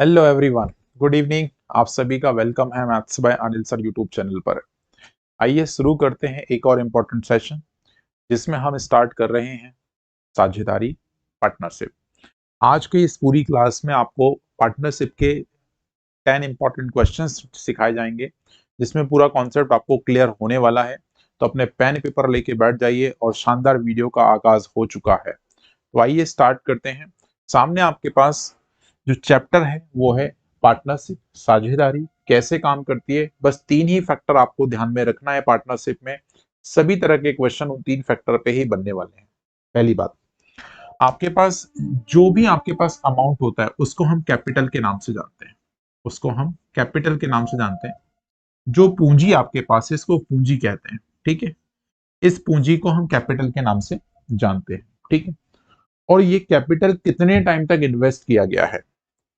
Hello everyone, good evening. आप सभी का वेलकम है maths by Anil sir YouTube channel पर। आइए शुरू करते हैं एक और इम्पोर्टेंट सेशन जिसमें हम स्टार्ट कर रहे हैं साझेदारी पार्टनरशिप। आज की इस पूरी क्लास में आपको पार्टनरशिप के 10 इंपॉर्टेंट क्वेश्चंस सिखाए जाएंगे जिसमें पूरा कॉन्सेप्ट आपको क्लियर होने वाला है। तो अपने पेन पेपर लेके बैठ जाइए और शानदार वीडियो का आगाज हो चुका है। तो आइए स्टार्ट करते हैं। सामने आपके पास जो चैप्टर है वो है पार्टनरशिप, साझेदारी कैसे काम करती है। बस तीन ही फैक्टर आपको ध्यान में रखना है पार्टनरशिप में। सभी तरह के क्वेश्चन उन तीन फैक्टर पे ही बनने वाले हैं। पहली बात, आपके पास जो भी आपके पास अमाउंट होता है उसको हम कैपिटल के नाम से जानते हैं। उसको हम कैपिटल के नाम से जानते हैं। जो पूंजी आपके पास है इसको पूंजी कहते हैं। ठीक है, इस पूंजी को हम कैपिटल के नाम से जानते हैं। ठीक है, और ये कैपिटल कितने टाइम तक इन्वेस्ट किया गया है।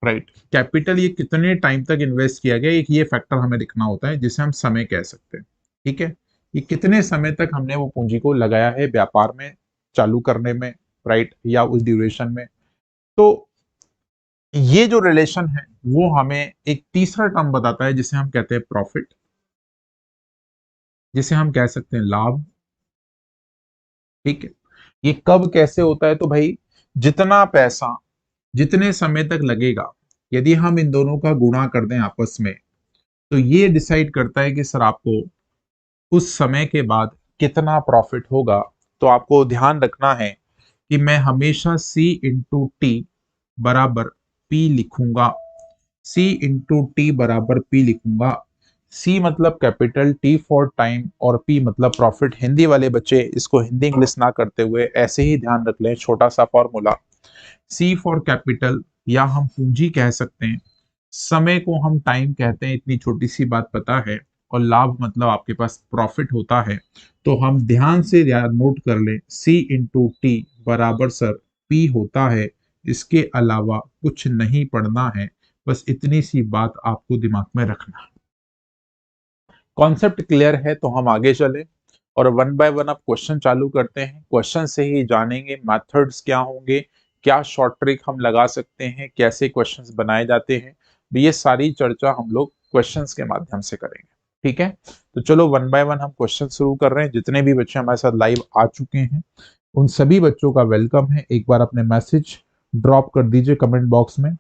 राइट, कैपिटल ये कितने टाइम तक इन्वेस्ट किया गया, एक ये फैक्टर हमें दिखना होता है जिसे हम समय कह सकते हैं। ठीक है, ये कितने समय तक हमने वो पूंजी को लगाया है व्यापार में चालू करने में, राइट, या उस ड्यूरेशन में। तो ये जो रिलेशन है वो हमें एक तीसरा टर्म बताता है जिसे हम कहते हैं प्रॉफिट, जिसे हम कह सकते हैं लाभ। ठीक है, ये कब कैसे होता है, तो भाई जितना पैसा जितने समय तक लगेगा, यदि हम इन दोनों का गुणा कर दें आपस में, तो ये डिसाइड करता है कि सर आपको उस समय के बाद कितना प्रॉफिट होगा। तो आपको ध्यान रखना है कि मैं हमेशा C इंटू टी बराबर P लिखूंगा। C इंटू टी बराबर P लिखूंगा। C मतलब कैपिटल, T फॉर टाइम और P मतलब प्रॉफिट। हिंदी वाले बच्चे इसको हिंदी इंग्लिश ना करते हुए ऐसे ही ध्यान रख लें, छोटा सा फॉर्मूला। C फॉर कैपिटल या हम पूंजी कह सकते हैं, समय को हम टाइम कहते हैं, इतनी छोटी सी बात पता है, और लाभ मतलब आपके पास प्रॉफिट होता है। तो हम ध्यान से नोट कर लें, C इंटू टी बराबर सर P होता है। इसके अलावा कुछ नहीं पढ़ना है, बस इतनी सी बात आपको दिमाग में रखना है। कॉन्सेप्ट क्लियर है तो हम आगे चले और वन बाय वन आप क्वेश्चन चालू करते हैं। क्वेश्चन से ही जानेंगे मेथड्स क्या होंगे, क्या शॉर्ट ट्रिक हम लगा सकते हैं, कैसे क्वेश्चंस बनाए जाते हैं। ये सारी चर्चा हम लोग क्वेश्चंस के माध्यम से करेंगे। ठीक है, तो चलो वन बाय वन हम क्वेश्चन शुरू कर रहे हैं। जितने भी बच्चे हमारे साथ लाइव आ चुके हैं उन सभी बच्चों का वेलकम है। एक बार अपने मैसेज ड्रॉप कर दीजिए कमेंट बॉक्स में।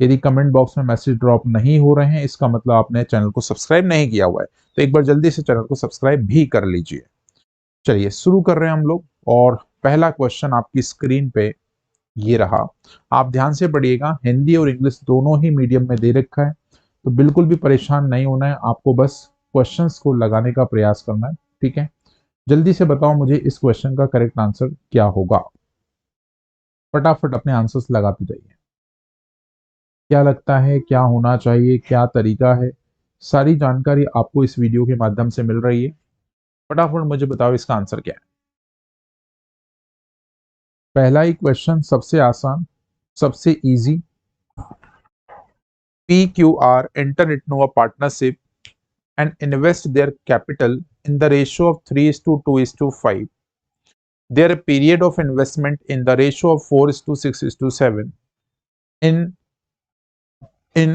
यदि कमेंट बॉक्स में मैसेज ड्रॉप नहीं हो रहे हैं इसका मतलब आपने चैनल को सब्सक्राइब नहीं किया हुआ है, तो एक बार जल्दी से चैनल को सब्सक्राइब भी कर लीजिए। चलिए शुरू कर रहे हैं हम लोग। और पहला क्वेश्चन आपकी स्क्रीन पे ये रहा। आप ध्यान से पढ़िएगा, हिंदी और इंग्लिश दोनों ही मीडियम में दे रखा है, तो बिल्कुल भी परेशान नहीं होना है। आपको बस क्वेश्चंस को लगाने का प्रयास करना है। ठीक है, जल्दी से बताओ मुझे इस क्वेश्चन का करेक्ट आंसर क्या होगा। फटाफट अपने आंसर्स लगाते जाइए। क्या लगता है क्या होना चाहिए, क्या तरीका है, सारी जानकारी आपको इस वीडियो के माध्यम से मिल रही है। फटाफट मुझे बताओ इसका आंसर क्या है। पहला ही क्वेश्चन सबसे आसान, सबसे easy. PQR enter into a partnership and invest their capital in the ratio of 3:2:5. Their period of investment in the ratio of 4:6:7. In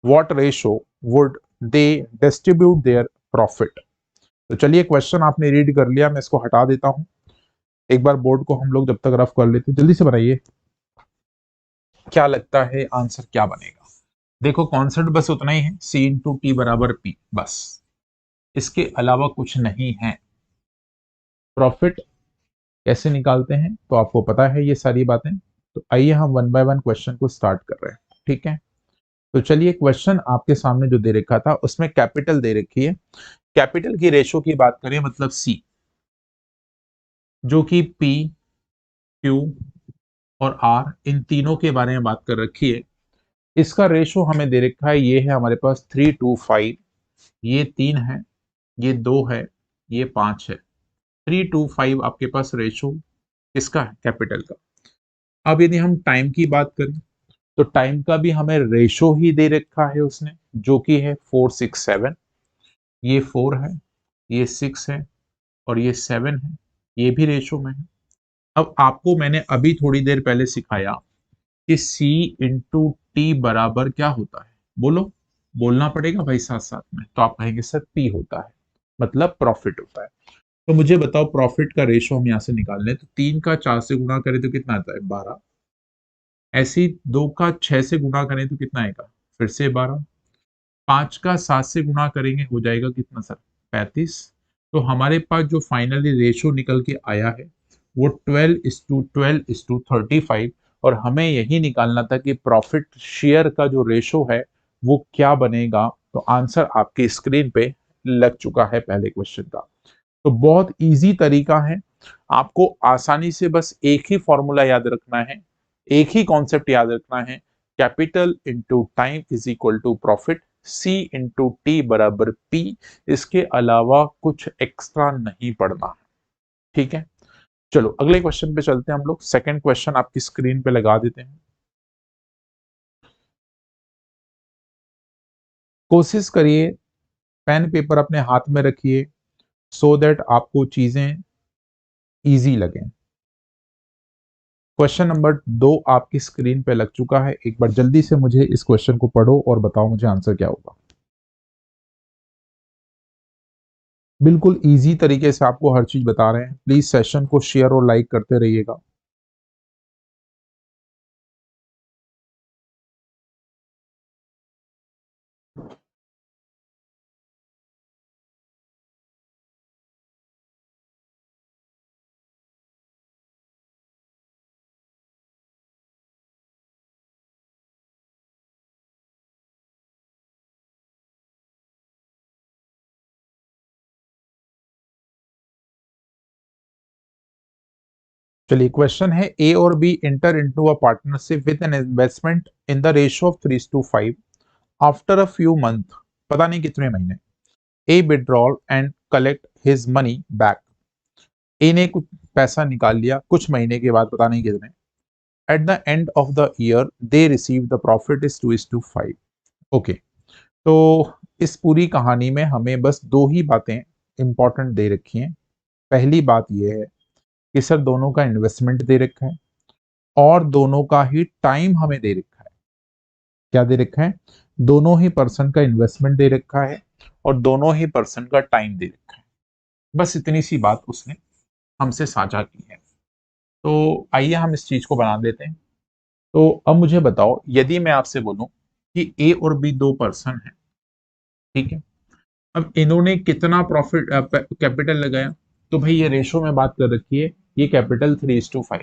what ratio would they distribute their profit? तो चलिए question आपने read कर लिया, मैं इसको हटा देता हूं। एक बार बोर्ड को हम लोग जब तक रफ कर लेते, जल्दी से बनाइए। क्या लगता है आंसर क्या बनेगा। देखो कॉन्सेप्ट बस उतना ही है, C इंटू टी बराबर P, बस इसके अलावा कुछ नहीं है। प्रॉफिट कैसे निकालते हैं तो आपको पता है ये सारी बातें। तो आइए हम वन बाय वन क्वेश्चन को स्टार्ट कर रहे हैं। ठीक है, तो चलिए क्वेश्चन आपके सामने जो दे रखा था उसमें कैपिटल दे रखी है। कैपिटल की रेशो की बात करें मतलब C, जो कि P, Q और R इन तीनों के बारे में बात कर रखी है। इसका रेशो हमें दे रखा है, ये है हमारे पास 3:5। ये 3 है, ये 2 है, ये 5 है। 3:5 आपके पास रेशो किसका है, कैपिटल का। अब यदि हम टाइम की बात करें तो टाइम का भी हमें रेशो ही दे रखा है उसने, जो कि है 4:6:7। ये 4 है, ये 6 है और ये 7 है, ये भी रेशो में है। अब आपको मैंने अभी थोड़ी देर पहले सिखाया कि C इंटू टी बराबर क्या होता है, बोलो, बोलना पड़ेगा भाई साथ साथ में। तो आप कहेंगे सर P होता है, मतलब प्रॉफिट होता है। तो मुझे बताओ प्रॉफिट का रेशो हम यहाँ से निकाल लें, तो 3 का 4 से गुणा करें तो कितना आता है, 12। ऐसे ही 2 का 6 से गुणा करें तो कितना आएगा, फिर से 12। 5 का 7 से गुणा करेंगे हो जाएगा कितना सर, 35। तो हमारे पास जो फाइनली रेशो निकल के आया है वो 12:12:35, और हमें यही निकालना था कि प्रॉफिट शेयर का जो रेशो है वो क्या बनेगा। तो आंसर आपकी स्क्रीन पे लग चुका है पहले क्वेश्चन का। तो बहुत इजी तरीका है, आपको आसानी से बस एक ही फॉर्मूला याद रखना है, एक ही कॉन्सेप्ट याद रखना है, capital into time is equal to profit, C into T बराबर P। इसके अलावा कुछ एक्स्ट्रा नहीं पढ़ना है, ठीक है। चलो अगले क्वेश्चन पे चलते हैं हम लोग। सेकंड क्वेश्चन आपकी स्क्रीन पे लगा देते हैं। कोशिश करिए पेन पेपर अपने हाथ में रखिए, सो दैट आपको चीजें इजी लगे। क्वेश्चन नंबर 2 आपकी स्क्रीन पे लग चुका है। एक बार जल्दी से मुझे इस क्वेश्चन को पढ़ो और बताओ मुझे आंसर क्या होगा। बिल्कुल इजी तरीके से आपको हर चीज बता रहे हैं, प्लीज सेशन को शेयर और लाइक करते रहिएगा। चलिए क्वेश्चन है, ए और B enter into a partnership with an investment in the ratio of 3:5 after a few month, पता नहीं कितने महीने, A withdrawal and collect his money back. A ने कुछ पैसा निकाल लिया कुछ महीने के बाद, पता नहीं कितने। At the end of the year they receive the profit is 2:5। Okay, तो इस पूरी कहानी में हमें बस दो ही बातें इंपॉर्टेंट दे रखी हैं। पहली बात यह है कि सर दोनों का इन्वेस्टमेंट दे रखा है और दोनों का ही टाइम हमें दे रखा है। क्या दे रखा है, दोनों ही पर्सन का इन्वेस्टमेंट दे रखा है और दोनों ही पर्सन का टाइम दे रखा है। बस इतनी सी बात उसने हमसे साझा की है। तो आइए हम इस चीज को बना देते हैं। तो अब मुझे बताओ, यदि मैं आपसे बोलूं कि ए और बी दो पर्सन है, ठीक है, अब इन्होंने कितना प्रॉफिट कैपिटल लगाया, तो भाई ये रेशो में बात कर रखी है, ये कैपिटल 3:5 है।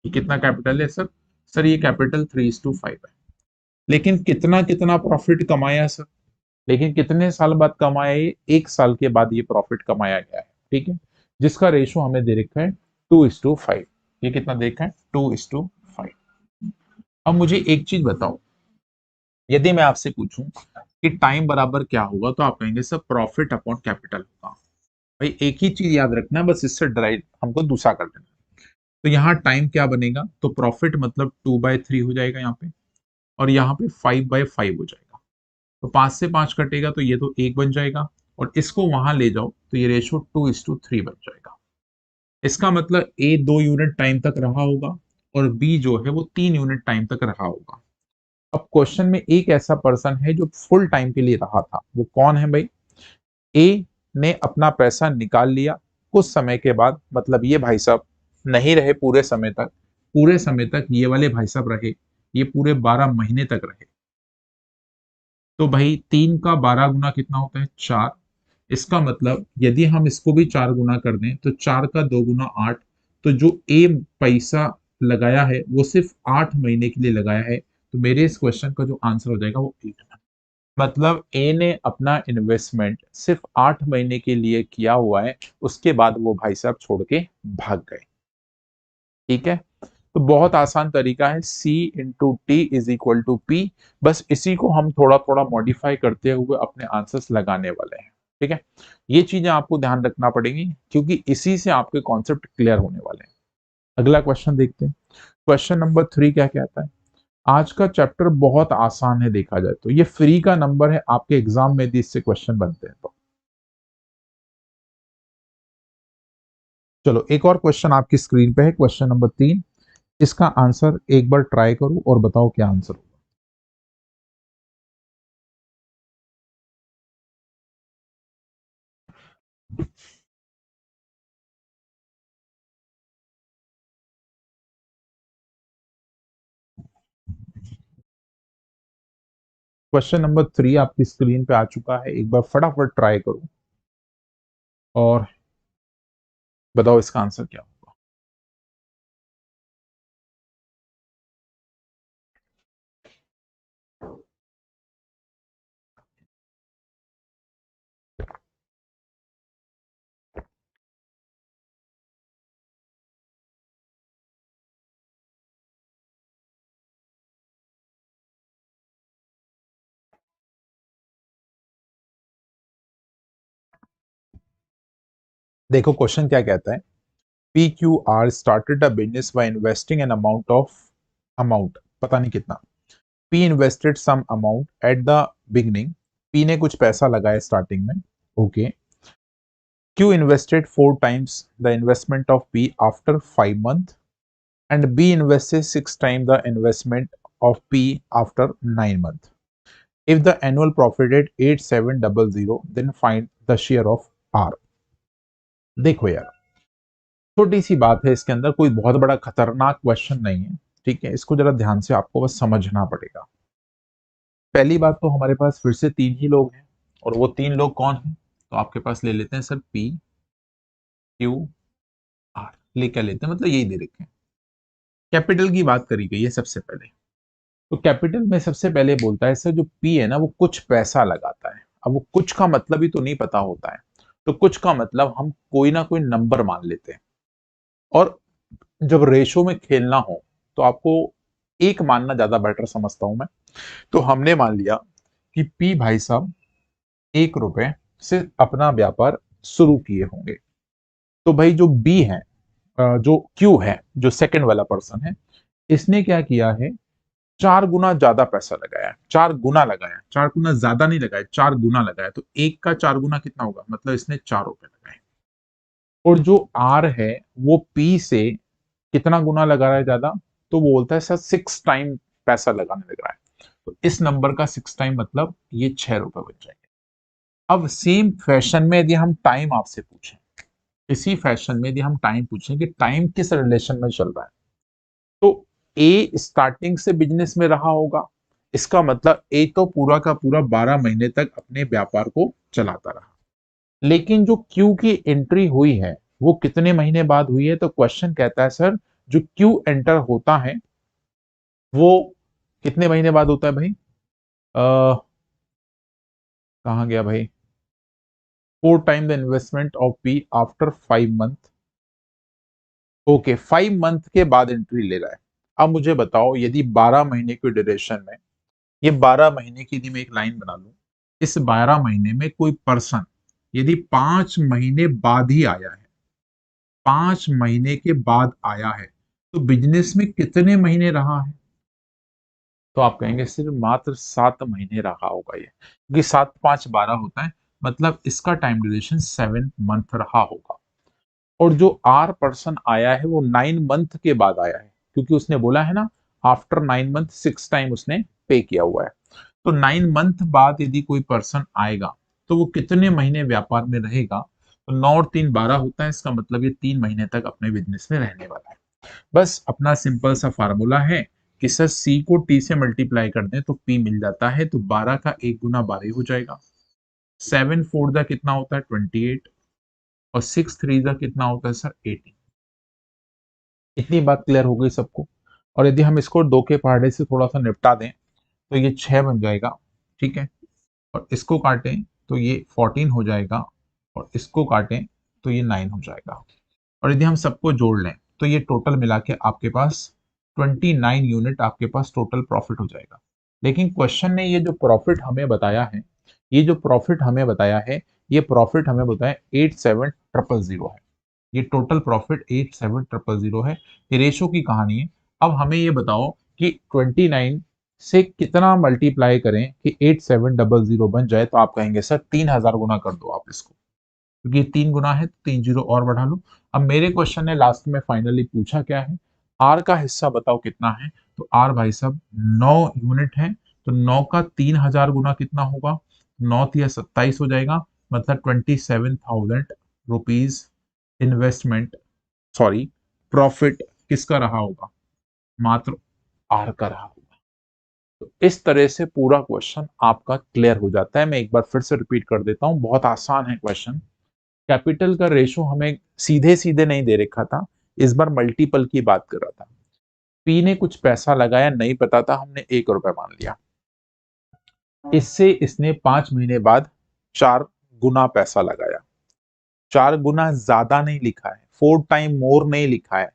ये कितना कैपिटल है सर, सर ये कैपिटल 3:5 है। लेकिन कितना कितना प्रॉफिट कमाया सर, लेकिन कितने साल बाद कमाया, ये 1 साल के बाद ये प्रॉफिट कमाया गया है, ठीक है, जिसका रेशो हमें दे रखा है 2:5। ये कितना देखा है, 2:5। अब मुझे एक चीज बताओ, यदि मैं आपसे पूछूं कि टाइम बराबर क्या होगा, तो आप कहेंगे सर प्रॉफिट अपॉन कैपिटल होगा। भाई एक ही चीज याद रखना है, बस इससे ड्राइव हमको दूसरा कर देना। तो यहाँ टाइम क्या बनेगा, तो प्रॉफिट मतलब 2/3 हो जाएगा यहाँ पे, और यहाँ पे 5/5 हो जाएगा। तो 5 से 5 कटेगा तो ये तो 1 बन जाएगा, और इसको वहां ले जाओ तो ये रेशो 2:3 बन जाएगा। इसका मतलब ए 2 यूनिट टाइम तक रहा होगा और बी जो है वो 3 यूनिट टाइम तक रहा होगा। अब क्वेश्चन में एक ऐसा पर्सन है जो फुल टाइम के लिए रहा था, वो कौन है भाई, ए ने अपना पैसा निकाल लिया कुछ समय के बाद, मतलब ये भाई साहब नहीं रहे पूरे समय तक, पूरे समय तक ये वाले भाई साहब रहे, ये पूरे 12 महीने तक रहे। तो भाई 3 का 12 गुना कितना होता है, 4। इसका मतलब यदि हम इसको भी 4 गुना कर दें तो 4 का 2 गुना 8। तो जो ए पैसा लगाया है वो सिर्फ 8 महीने के लिए लगाया है। तो मेरे इस क्वेश्चन का जो आंसर हो जाएगा वो 8। मतलब ए ने अपना इन्वेस्टमेंट सिर्फ 8 महीने के लिए किया हुआ है, उसके बाद वो भाई साहब छोड़ के भाग गए, ठीक है। तो बहुत आसान तरीका है, C into T is equal to P. बस इसी को हम थोड़ा थोड़ा मॉडिफाई करते हुए अपने आंसर्स लगाने वाले हैं, ठीक है। ये चीजें आपको ध्यान रखना पड़ेगी क्योंकि इसी से आपके कॉन्सेप्ट क्लियर होने वाले हैं। अगला क्वेश्चन देखते हैं। क्वेश्चन नंबर 3 क्या कहता है, आज का चैप्टर बहुत आसान है, देखा जाए तो ये फ्री का नंबर है, आपके एग्जाम में भी इससे क्वेश्चन बनते हैं। तो चलो एक और क्वेश्चन आपकी स्क्रीन पे है, क्वेश्चन नंबर 3। इसका आंसर एक बार ट्राई करो और बताओ क्या आंसर होगा। क्वेश्चन नंबर 3 आपकी स्क्रीन पे आ चुका है, एक बार फटाफट ट्राई करो और बताओ इसका आंसर क्या होगा। देखो क्वेश्चन क्या कहता है, P Q R started a business by investing an amount पता नहीं कितना। P invested some amount at the beginning, P ने कुछ पैसा लगाया स्टार्टिंग में, okay. Q invested 4 times the investment of P after 5 months and B invested 6 times the investment of P after 9 months. If the annual profit is 8700, then find the share of R. देखो यार, छोटी सी बात है, इसके अंदर कोई बहुत बड़ा खतरनाक क्वेश्चन नहीं है, ठीक है। इसको जरा ध्यान से आपको बस समझना पड़ेगा। पहली बात तो हमारे पास फिर से 3 ही लोग हैं, और वो 3 लोग कौन हैं, तो आपके पास ले लेते हैं सर P Q R, ले क्या लेते हैं, मतलब यही दे रखे हैं। कैपिटल की बात करी गई है सबसे पहले, तो कैपिटल में सबसे पहले बोलता है सर जो पी है ना वो कुछ पैसा लगाता है। अब वो कुछ का मतलब ही तो नहीं पता होता है, तो कुछ का मतलब हम कोई ना कोई नंबर मान लेते हैं, और जब रेशो में खेलना हो तो आपको एक मानना ज्यादा बेटर समझता हूं मैं। तो हमने मान लिया कि पी भाई साहब 1 रुपए से अपना व्यापार शुरू किए होंगे। तो भाई जो बी है, जो क्यू है, जो सेकंड वाला पर्सन है, इसने क्या किया है, 4 गुना ज्यादा पैसा लगाया, 4 गुना लगाया, 4 गुना ज्यादा नहीं लगाया, 4 गुना लगाया। तो एक का 4 गुना कितना होगा, मतलब इसने 4 रुपए लगाए। और जो आर है वो पी से कितना गुना लगा रहा है ज्यादा, तो वो बोलता है सर 6 टाइम पैसा लगाने लग रहा है। तो इस नंबर का 6 टाइम मतलब ये 6 रुपए बच जाएंगे। अब सेम फैशन में यदि हम टाइम आपसे पूछें, इसी फैशन में यदि हम टाइम पूछें कि टाइम किस रिलेशन में चल रहा है, तो ए स्टार्टिंग से बिजनेस में रहा होगा, इसका मतलब ए तो पूरा का पूरा 12 महीने तक अपने व्यापार को चलाता रहा। लेकिन जो क्यू की एंट्री हुई है वो कितने महीने बाद हुई है, तो क्वेश्चन कहता है सर जो क्यू एंटर होता है वो कितने महीने बाद होता है भाई, कहाँ गया भाई, 4 times the investment of P after 5 month. Okay, 5 month के बाद एंट्री ले रहा है। अब मुझे बताओ यदि 12 महीने की ड्यूरेशन में, ये 12 महीने की यदि मैं एक लाइन बना लूं, इस 12 महीने में कोई पर्सन यदि 5 महीने बाद ही आया है, 5 महीने के बाद आया है, तो बिजनेस में कितने महीने रहा है, तो आप कहेंगे सिर्फ मात्र 7 महीने रहा होगा ये, क्योंकि 7 5 12 होता है, मतलब इसका टाइम ड्यूरेशन 7 मंथ रहा होगा। और जो आर पर्सन आया है वो 9 मंथ के बाद आया है, क्योंकि उसने बोला है ना आफ्टर 9 मंथ 6 टाइम उसने पे किया हुआ है। तो 9 मंथ बाद यदि कोई पर्सन आएगा तो वो कितने महीने व्यापार में रहेगा, तो 9 और 3 12 होता है, इसका मतलब ये 3 महीने तक अपने बिजनेस में रहने वाला है। बस अपना सिंपल सा फार्मूला है कि सर सी को टी से मल्टीप्लाई कर दें तो पी मिल जाता है, तो 12 का 1 गुना 12 हो जाएगा। 7 4 दा कितना होता है 28, और 6 3 दा कितना होता है सर 18। इतनी बात क्लियर हो गई सबको। और यदि हम इसको 2 के पहाड़े से थोड़ा सा निपटा दें तो ये 6 बन जाएगा, ठीक है। और इसको काटें तो ये 14 हो जाएगा, और इसको काटें तो ये 9 हो जाएगा। और यदि हम सबको जोड़ लें तो ये टोटल मिला के आपके पास 29 यूनिट आपके पास टोटल प्रॉफिट हो जाएगा। लेकिन क्वेश्चन ने ये जो प्रॉफिट हमें बताया है, ये जो प्रॉफिट हमें बताया है, ये प्रॉफिट हमें बताया 87000 है। ये टोटल प्रॉफिट 87000 है। ये रेशो की कहानी है। अब हमें ये बताओ कि 29 से कितना मल्टीप्लाई करें कि 8700 बन जाए, तो आप कहेंगे सर 3000 गुना कर दो आप इसको, क्योंकि 3 गुना है तो 3 जीरो और बढ़ा लो। अब मेरे क्वेश्चन ने लास्ट में फाइनली पूछा क्या है, आर का हिस्सा बताओ कितना है, तो आर भाई साहब 9 यूनिट है, तो 9 का 3000 गुना कितना होगा, 9 या 27 हो जाएगा, मतलब 27,000 रुपीज इन्वेस्टमेंट, सॉरी प्रॉफिट किसका रहा होगा, मात्र आर का रहा होगा। तो इस तरह से पूरा क्वेश्चन आपका क्लियर हो जाता है। मैं एक बार फिर से रिपीट कर देता हूं, बहुत आसान है क्वेश्चन। कैपिटल का रेशो हमें सीधे सीधे नहीं दे रखा था, इस बार मल्टीपल की बात कर रहा था। पी ने कुछ पैसा लगाया, नहीं पता था, हमने 1 रुपया मान लिया, इससे इसने 5 महीने बाद 4 गुना पैसा लगाया। 4 गुना ज्यादा नहीं लिखा है, 4 टाइम मोर नहीं लिखा है।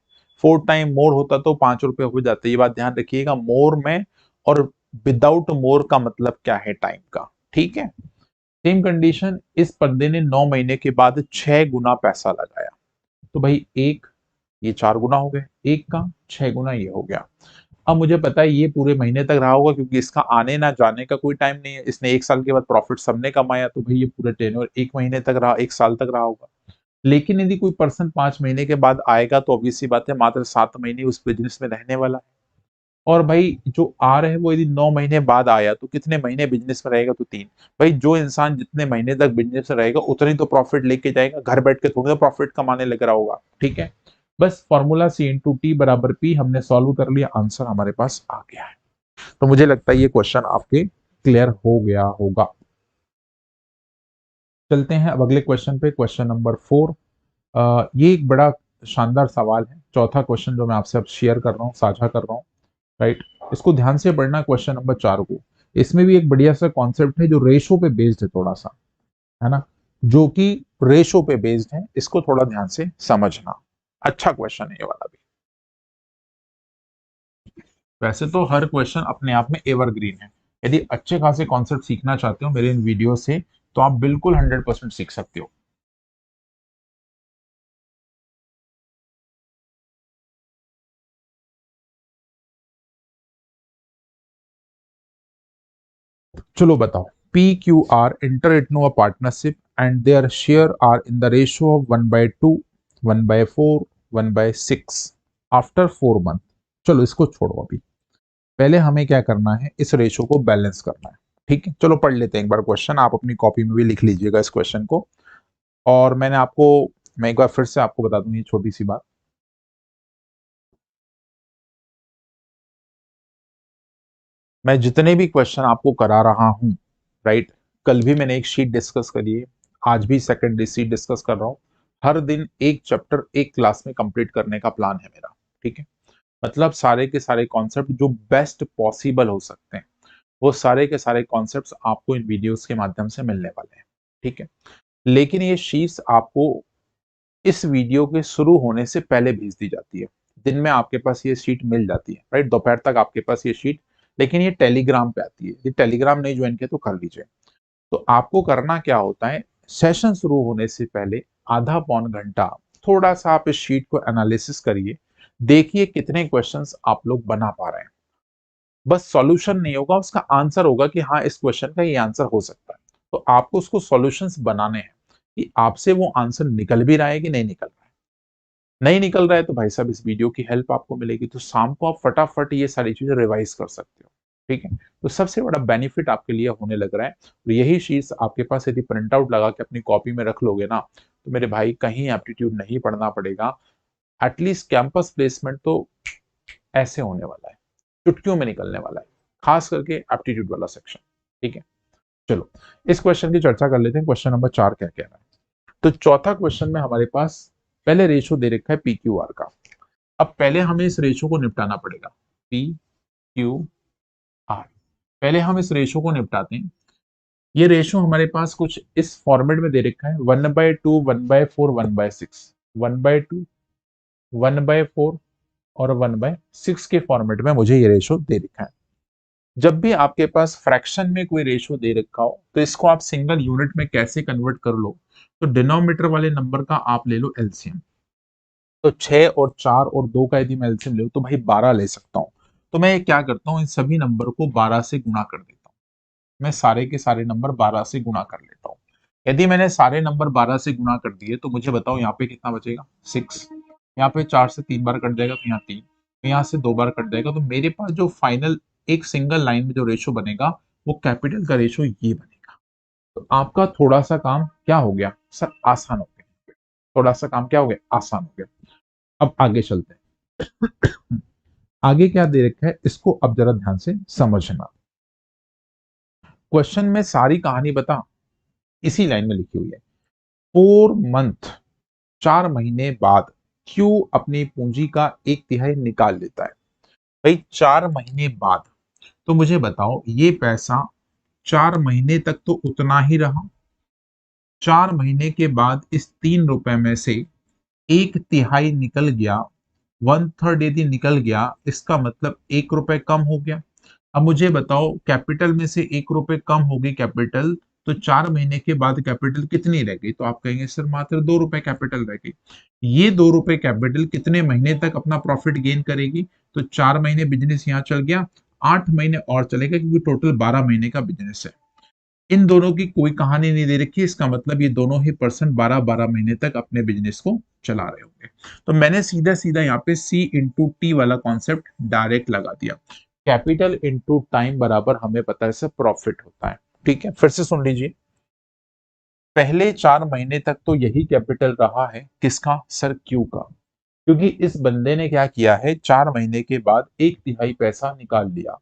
4 टाइम मोर होता तो 5 रुपए हो जाते, ये बात ध्यान रखिएगा, मोर में और विदाउट मोर का मतलब क्या है, टाइम का। ठीक है, सेम कंडीशन, इस बंदे ने 9 महीने के बाद 6 गुना पैसा लगाया, तो भाई एक, ये 4 गुना हो गए, एक का 6 गुना ये हो गया। अब मुझे पता है ये पूरे महीने तक रहा होगा, क्योंकि इसका आने ना जाने का कोई टाइम नहीं है, इसने 1 साल के बाद प्रॉफिट सबने कमाया, तो भाई ये पूरे टेन्योर 1 महीने तक रहा, 1 साल तक रहा होगा। लेकिन यदि कोई पर्सन 5 महीने के बाद आएगा, तो ऑब्वियस सी बात है मात्र 7 महीने उस बिजनेस में रहने वाला है। और भाई जो आ रहे है वो यदि 9 महीने बाद आया, तो कितने महीने बिजनेस में रहेगा, तो 3। भाई जो इंसान जितने महीने तक बिजनेस में रहेगा उतनी तो प्रॉफिट लेके जाएगा, घर बैठ के थोड़ी ना प्रॉफिट कमाने लग रहा होगा। ठीक है, बस फॉर्मूला C/T बराबर P हमने सॉल्व कर लिया, आंसर हमारे पास आ गया है। तो मुझे लगता है ये क्वेश्चन आपके क्लियर हो गया होगा। चलते हैं अब अगले क्वेश्चन पे, क्वेश्चन नंबर 4। ये एक बड़ा शानदार सवाल है, चौथा क्वेश्चन जो मैं आपसे अब शेयर कर रहा हूँ, साझा कर रहा हूँ, राइट। इसको ध्यान से पढ़ना, क्वेश्चन नंबर 4 को। इसमें भी एक बढ़िया सा कॉन्सेप्ट है जो रेशो पे बेस्ड है थोड़ा सा, है ना, जो कि रेशो पे बेस्ड है, इसको थोड़ा ध्यान से समझना। अच्छा क्वेश्चन है ये वाला भी। वैसे तो हर क्वेश्चन अपने आप में एवरग्रीन है, यदि अच्छे खासे कॉन्सेप्ट सीखना चाहते हो मेरे इन वीडियो से, तो आप बिल्कुल 100% सीख सकते हो। चलो बताओ, PQR enter into a partnership and their share are in the ratio of 1/2, 1/4, 1/6 after 4 month। चलो इसको छोड़ो, अभी पहले हमें क्या करना है, इस रेशो को बैलेंस करना है। ठीक है, चलो पढ़ लेते हैं एक बार क्वेश्चन, आप अपनी कॉपी में भी लिख लीजिएगा इस क्वेश्चन को। और मैं एक बार फिर से आपको बता दूं ये छोटी सी बात, मैं जितने भी क्वेश्चन आपको करा रहा हूं, राइट, कल भी मैंने एक शीट डिस्कस करी है, आज भी सेकंड शीट डिस्कस कर रहा हूं। हर दिन एक चैप्टर एक क्लास में कंप्लीट करने का प्लान है मेरा। ठीक है, मतलब सारे के सारे कॉन्सेप्ट जो बेस्ट पॉसिबल हो सकते हैं, वो सारे के सारे कॉन्सेप्ट्स आपको इन वीडियोस के माध्यम से मिलने वाले हैं। ठीक है, लेकिन ये शीट्स आपको इस वीडियो के शुरू होने से पहले भेज दी जाती है। दिन में आपके पास ये शीट मिल जाती है, राइट, दोपहर तक आपके पास ये शीट, लेकिन ये टेलीग्राम पे आती है। ये टेलीग्राम नहीं ज्वाइन किया तो कर लीजिए। तो आपको करना क्या होता है, सेशन शुरू होने से पहले आधा पौन घंटा थोड़ा सा आप इस शीट को एनालिसिस करिए, देखिए कितने क्वेश्चंस आप लोग बना पा रहे हैं। बस सॉल्यूशन नहीं होगा, उसका आंसर होगा कि हाँ इस क्वेश्चन का ये आंसर हो सकता है। तो आपको उसको सॉल्यूशंस बनाने हैं कि आपसे वो आंसर निकल भी रहा है कि नहीं निकल रहा है। नहीं निकल रहा है तो भाई साहब इस वीडियो की हेल्प आपको मिलेगी, तो शाम को आप फटाफट ये सारी चीजें रिवाइज कर सकते हो। ठीक है, तो सबसे बड़ा बेनिफिट आपके लिए होने लग रहा है। तो यही चीज आपके पास यदि प्रिंट आउट लगा के अपनी कॉपी में रख लोगे ना, तो मेरे भाई कहीं एप्टीट्यूड नहीं पढ़ना पड़ेगा। एटलीस्ट कैंपस प्लेसमेंट तो ऐसे होने वाला है, चुटकियों में निकलने वाला है, खास करके एप्टीट्यूड वाला सेक्शन। ठीक है, चलो इस क्वेश्चन की चर्चा कर लेते हैं, क्वेश्चन नंबर 4 क्या कह रहा है। तो चौथा क्वेश्चन में हमारे पास पहले रेशो दे रखा है PQR का। अब पहले हमें इस रेशो को निपटाना पड़ेगा, PQR। पहले हम इस रेशो को निपटाते हैं। ये रेशो हमारे पास कुछ इस फॉर्मेट में दे रखा है, 1/2, 1/4, 1/6, 1/2, 1/4 और 1/6 के फॉर्मेट में मुझे ये रेशो दे रखा है। जब भी आपके पास फ्रैक्शन में कोई रेशो दे रखा हो, तो इसको आप सिंगल यूनिट में कैसे कन्वर्ट कर लो, तो डिनोमिनेटर वाले नंबर का आप ले लो एलसीएम। तो 6 और 4 और 2 का यदि मैं एलसीएम ले तो भाई 12 ले सकता हूँ। तो मैं क्या करता हूँ, इन सभी नंबर को 12 से गुणा कर देता हूँ। मैं सारे के सारे नंबर 12 से गुणा कर लेता हूँ। यदि मैंने सारे नंबर 12 से गुणा कर दिए, तो मुझे बताओ यहाँ पे कितना बचेगा, 6। यहाँ पे 4 से 3 बार कट जाएगा, तो यहाँ 3। यहाँ से 2 बार कट जाएगा, तो मेरे पास जो फाइनल एक सिंगल लाइन में जो रेशो बनेगा वो कैपिटल का रेशो ये बनेगा। तो आपका थोड़ा सा काम क्या हो गया सर, आसान हो गया। थोड़ा सा काम क्या हो गया, आसान हो गया। अब आगे चलते हैं। आगे क्या दे रखा है इसको अब जरा ध्यान से समझना। क्वेश्चन में सारी कहानी बता इसी लाइन में लिखी हुई है। 4 मंथ, 4 महीने बाद क्यू अपनी पूंजी का 1/3 निकाल लेता है। भाई 4 महीने बाद, तो मुझे बताओ ये पैसा 4 महीने तक तो उतना ही रहा। 4 महीने के बाद इस 3 रुपए में से 1/3 निकल गया, 1/3 यदि निकल गया इसका मतलब 1 रुपए कम हो गया। अब मुझे बताओ कैपिटल में से 1 रुपए कम होगी कैपिटल, तो 4 महीने के बाद कैपिटल कितनी रह गई, तो आप कहेंगे सर मात्र 2 रुपए कैपिटल रह गई। ये 2 रुपए कैपिटल कितने महीने तक अपना प्रॉफिट गेन करेगी, तो 4 महीने बिजनेस यहाँ चल गया, 8 महीने और चलेगा क्योंकि टोटल 12 महीने का बिजनेस है। इन दोनों की कोई कहानी नहीं दे रखी, इसका मतलब ये दोनों ही पर्सन 12-12 महीने तक अपने बिजनेस को चला रहे होंगे। तो मैंने सीधा सीधा यहाँ पे C/T वाला कॉन्सेप्ट डायरेक्ट लगा दिया। कैपिटल इंटू टाइम बराबर हमें पता है सर प्रॉफिट होता है। ठीक है, फिर से सुन लीजिए। पहले 4 महीने तक तो यही कैपिटल रहा है किसका सर, क्यू का। क्योंकि इस बंदे ने क्या किया है, 4 महीने के बाद 1/3 पैसा निकाल लिया।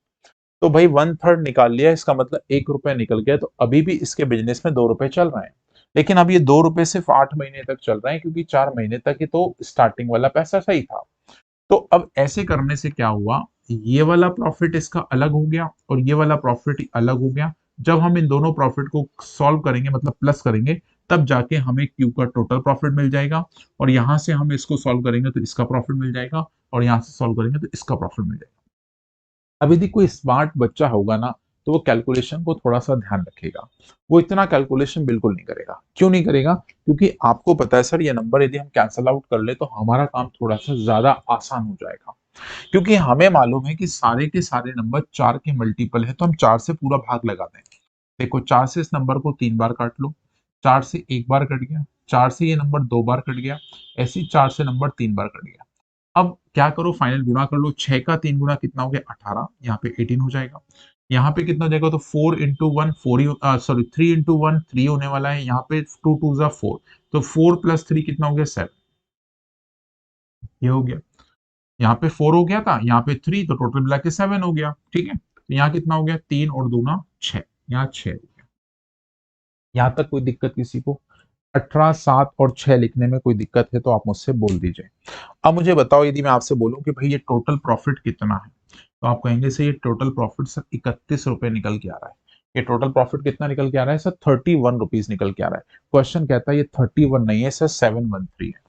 तो भाई 1/3 निकाल लिया, इसका मतलब 1 रुपए निकल गया, तो अभी भी इसके बिजनेस में 2 रुपए चल रहे हैं। लेकिन अब ये 2 रुपए सिर्फ 8 महीने तक चल रहे हैं क्योंकि 4 महीने तक ही तो स्टार्टिंग वाला पैसा सही था। तो अब ऐसे करने से क्या हुआ, ये वाला प्रॉफिट इसका अलग हो गया और ये वाला प्रॉफिट अलग हो गया। जब हम इन दोनों प्रॉफिट को सॉल्व करेंगे मतलब प्लस करेंगे, तब जाके हमें क्यू का टोटल प्रॉफिट मिल जाएगा। और यहां से हम इसको सॉल्व करेंगे तो इसका प्रॉफिट मिल जाएगा, और यहां से सॉल्व करेंगे तो इसका प्रॉफिट मिल जाएगा। अब यदि कोई स्मार्ट बच्चा होगा ना, तो वो कैलकुलेशन को थोड़ा सा ध्यान रखेगा। वो इतना कैलकुलेशन बिल्कुल नहीं करेगा। क्यों नहीं करेगा, क्योंकि आपको पता है सर ये नंबर यदि हम कैंसल आउट कर ले तो हमारा काम थोड़ा सा ज्यादा आसान हो जाएगा। क्योंकि हमें मालूम है कि सारे के सारे नंबर 4 के मल्टीपल है, तो हम 4 से पूरा भाग लगा दें। देखो 4 से इस नंबर को 3 बार काट लो, 4 से 1 बार कट गया, 4 से ये नंबर 2 बार कट गया, ऐसे ही 4 से नंबर 3 बार कट गया। अब क्या करो, फाइनल गुणा कर लो। 6 का 3 गुना कितना हो गया, 18, यहाँ पे 18 हो जाएगा। यहाँ पे कितना हो जाएगा, तो 4 × 1 4 ही, सॉरी 3 × 1 3 होने वाला है। यहाँ पे 2 2 4, तो 4 + 3 कितना हो गया, 7। ये हो गया। यहाँ पे 4 हो गया था, यहाँ पे 3, तो टोटल मिला के 7 हो गया। ठीक है, तो यहाँ कितना हो गया, 3 और 2 × 6, यहाँ 6 हो गया। यहाँ तक कोई दिक्कत किसी को? 18, 7 और 6 लिखने में कोई दिक्कत है तो आप मुझसे बोल दीजिए। अब मुझे बताओ यदि मैं आपसे बोलूं कि भाई ये टोटल प्रॉफिट कितना है, तो आप कहेंगे सर ये टोटल प्रॉफिट सर 31 रुपए निकल के आ रहा है। ये टोटल प्रॉफिट कितना निकल के आ रहा है सर, 31 रुपीज निकल के आ रहा है। क्वेश्चन कहता है ये 31 नहीं है सर, 713 है।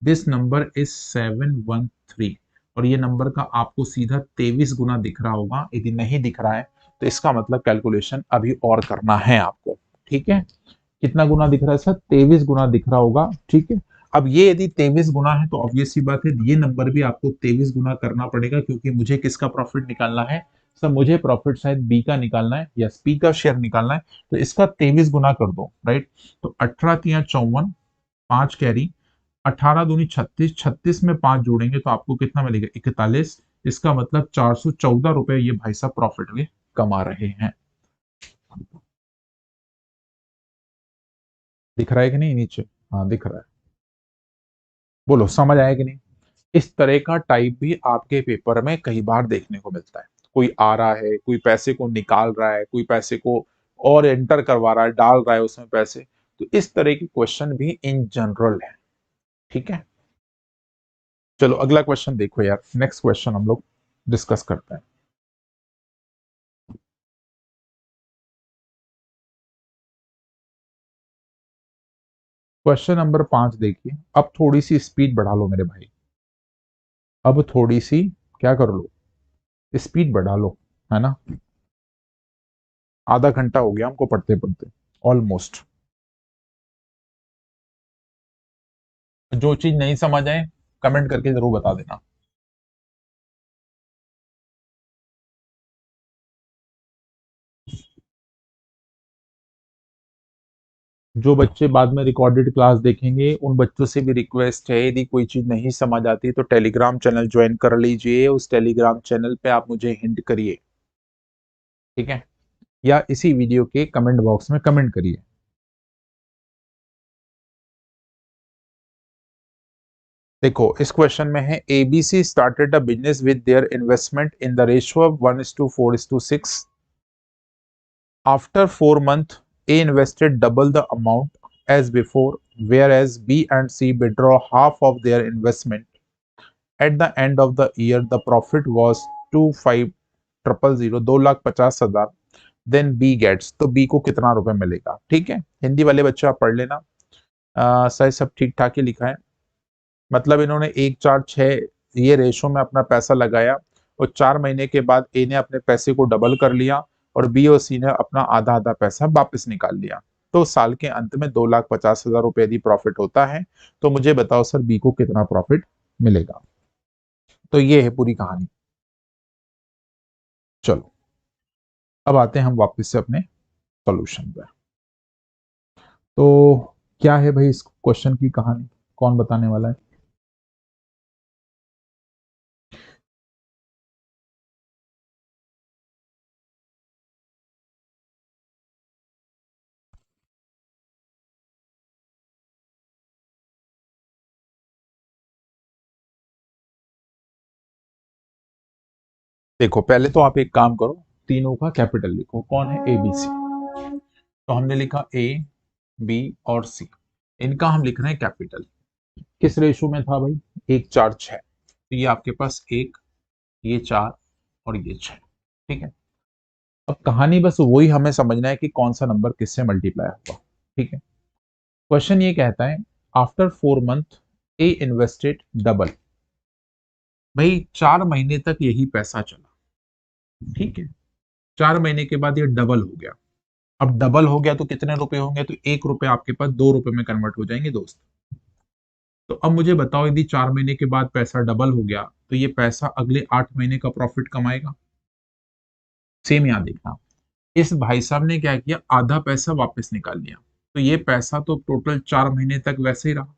This number is 713। और ये नंबर का आपको सीधा 23 गुना दिख रहा होगा। यदि नहीं दिख रहा है तो इसका मतलब कैलकुलेशन अभी और करना है आपको। ठीक है, कितना गुना दिख रहा है सर, 23 गुना दिख रहा होगा। ठीक है, अब ये यदि 23 गुना है तो ऑब्वियस सी बात है ये नंबर भी आपको 23 गुना करना पड़ेगा, क्योंकि मुझे किसका प्रॉफिट निकालना है सर, मुझे प्रॉफिट शायद बी का निकालना है या बी का शेयर निकालना है। तो इसका 23 गुना कर दो, राइट। तो 18×3 = 54, 5 कैरी, 18×2 = 36, 36 में 5 जोड़ेंगे तो आपको कितना मिलेगा, 41। इसका मतलब 414 रुपए ये भाई साहब प्रॉफिट में कमा रहे हैं। दिख रहा है कि नहीं नीचे? हाँ दिख रहा है। बोलो समझ आया कि नहीं? इस तरह का टाइप भी आपके पेपर में कई बार देखने को मिलता है। कोई आ रहा है, कोई पैसे को निकाल रहा है, कोई पैसे को और एंटर करवा रहा है, डाल रहा है उसमें पैसे। तो इस तरह के क्वेश्चन भी इन जनरल है। ठीक है, चलो अगला क्वेश्चन देखो यार, नेक्स्ट क्वेश्चन हम लोग डिस्कस करते हैं। क्वेश्चन नंबर 5 देखिए। अब थोड़ी सी स्पीड बढ़ा लो मेरे भाई, अब थोड़ी सी क्या कर लो, स्पीड बढ़ा लो, है ना। आधा घंटा हो गया हमको पढ़ते पढ़ते ऑलमोस्ट। जो चीज नहीं समझ आए कमेंट करके जरूर बता देना। जो बच्चे बाद में रिकॉर्डेड क्लास देखेंगे उन बच्चों से भी रिक्वेस्ट है, यदि कोई चीज नहीं समझ आती तो टेलीग्राम चैनल ज्वाइन कर लीजिए, उस टेलीग्राम चैनल पे आप मुझे हिंट करिए, ठीक है, या इसी वीडियो के कमेंट बॉक्स में कमेंट करिए। देखो इस क्वेश्चन में है, ABC started a business with their investment in the ratio of 1:4:6। After 4 months, A invested double the amount as before, whereas B and C withdraw half of their investment. At the end of the year, the profit was 25,000, 2,50,000. Then B gets, तो B को कितना रुपए मिलेगा, ठीक है। हिंदी वाले बच्चे आप पढ़ लेना, सही सब ठीक ठाक ही लिखा है। मतलब इन्होंने 1, 4, 6 ये रेशो में अपना पैसा लगाया और 4 महीने के बाद ए ने अपने पैसे को डबल कर लिया और बी और सी ने अपना आधा आधा पैसा वापस निकाल लिया। तो साल के अंत में 2,50,000 रुपए यदि प्रॉफिट होता है तो मुझे बताओ सर बी को कितना प्रॉफिट मिलेगा। तो ये है पूरी कहानी। चलो अब आते हैं हम वापस से अपने सॉल्यूशन पर। तो क्या है भाई इस क्वेश्चन की कहानी, कौन बताने वाला है? देखो पहले तो आप एक काम करो, तीनों का कैपिटल लिखो। कौन है? A B C. तो हमने लिखा ए बी और सी, इनका हम लिख रहे हैं कैपिटल। किस रेशो में था भाई? 1, 4, 6। तो ये आपके पास एक, ये 4 और ये 6, ठीक है। अब कहानी बस वही हमें समझना है कि कौन सा नंबर किससे मल्टीप्लाई हुआ, ठीक है। क्वेश्चन ये कहता है, आफ्टर 4 मंथ ए इन्वेस्टेड डबल। भाई 4 महीने तक यही पैसा चला, ठीक है। 4 महीने के बाद ये डबल हो गया। अब डबल हो गया तो कितने रुपए होंगे? तो 1 रुपए आपके पास 2 रुपए में कन्वर्ट हो जाएंगे दोस्त। तो अब मुझे बताओ, यदि 4 महीने के बाद पैसा डबल हो गया तो ये पैसा अगले 8 महीने का प्रॉफिट कमाएगा। सेम यहां देखना, इस भाई साहब ने क्या किया, आधा पैसा वापस निकाल लिया। तो ये पैसा तो टोटल 4 महीने तक वैसे ही रहा।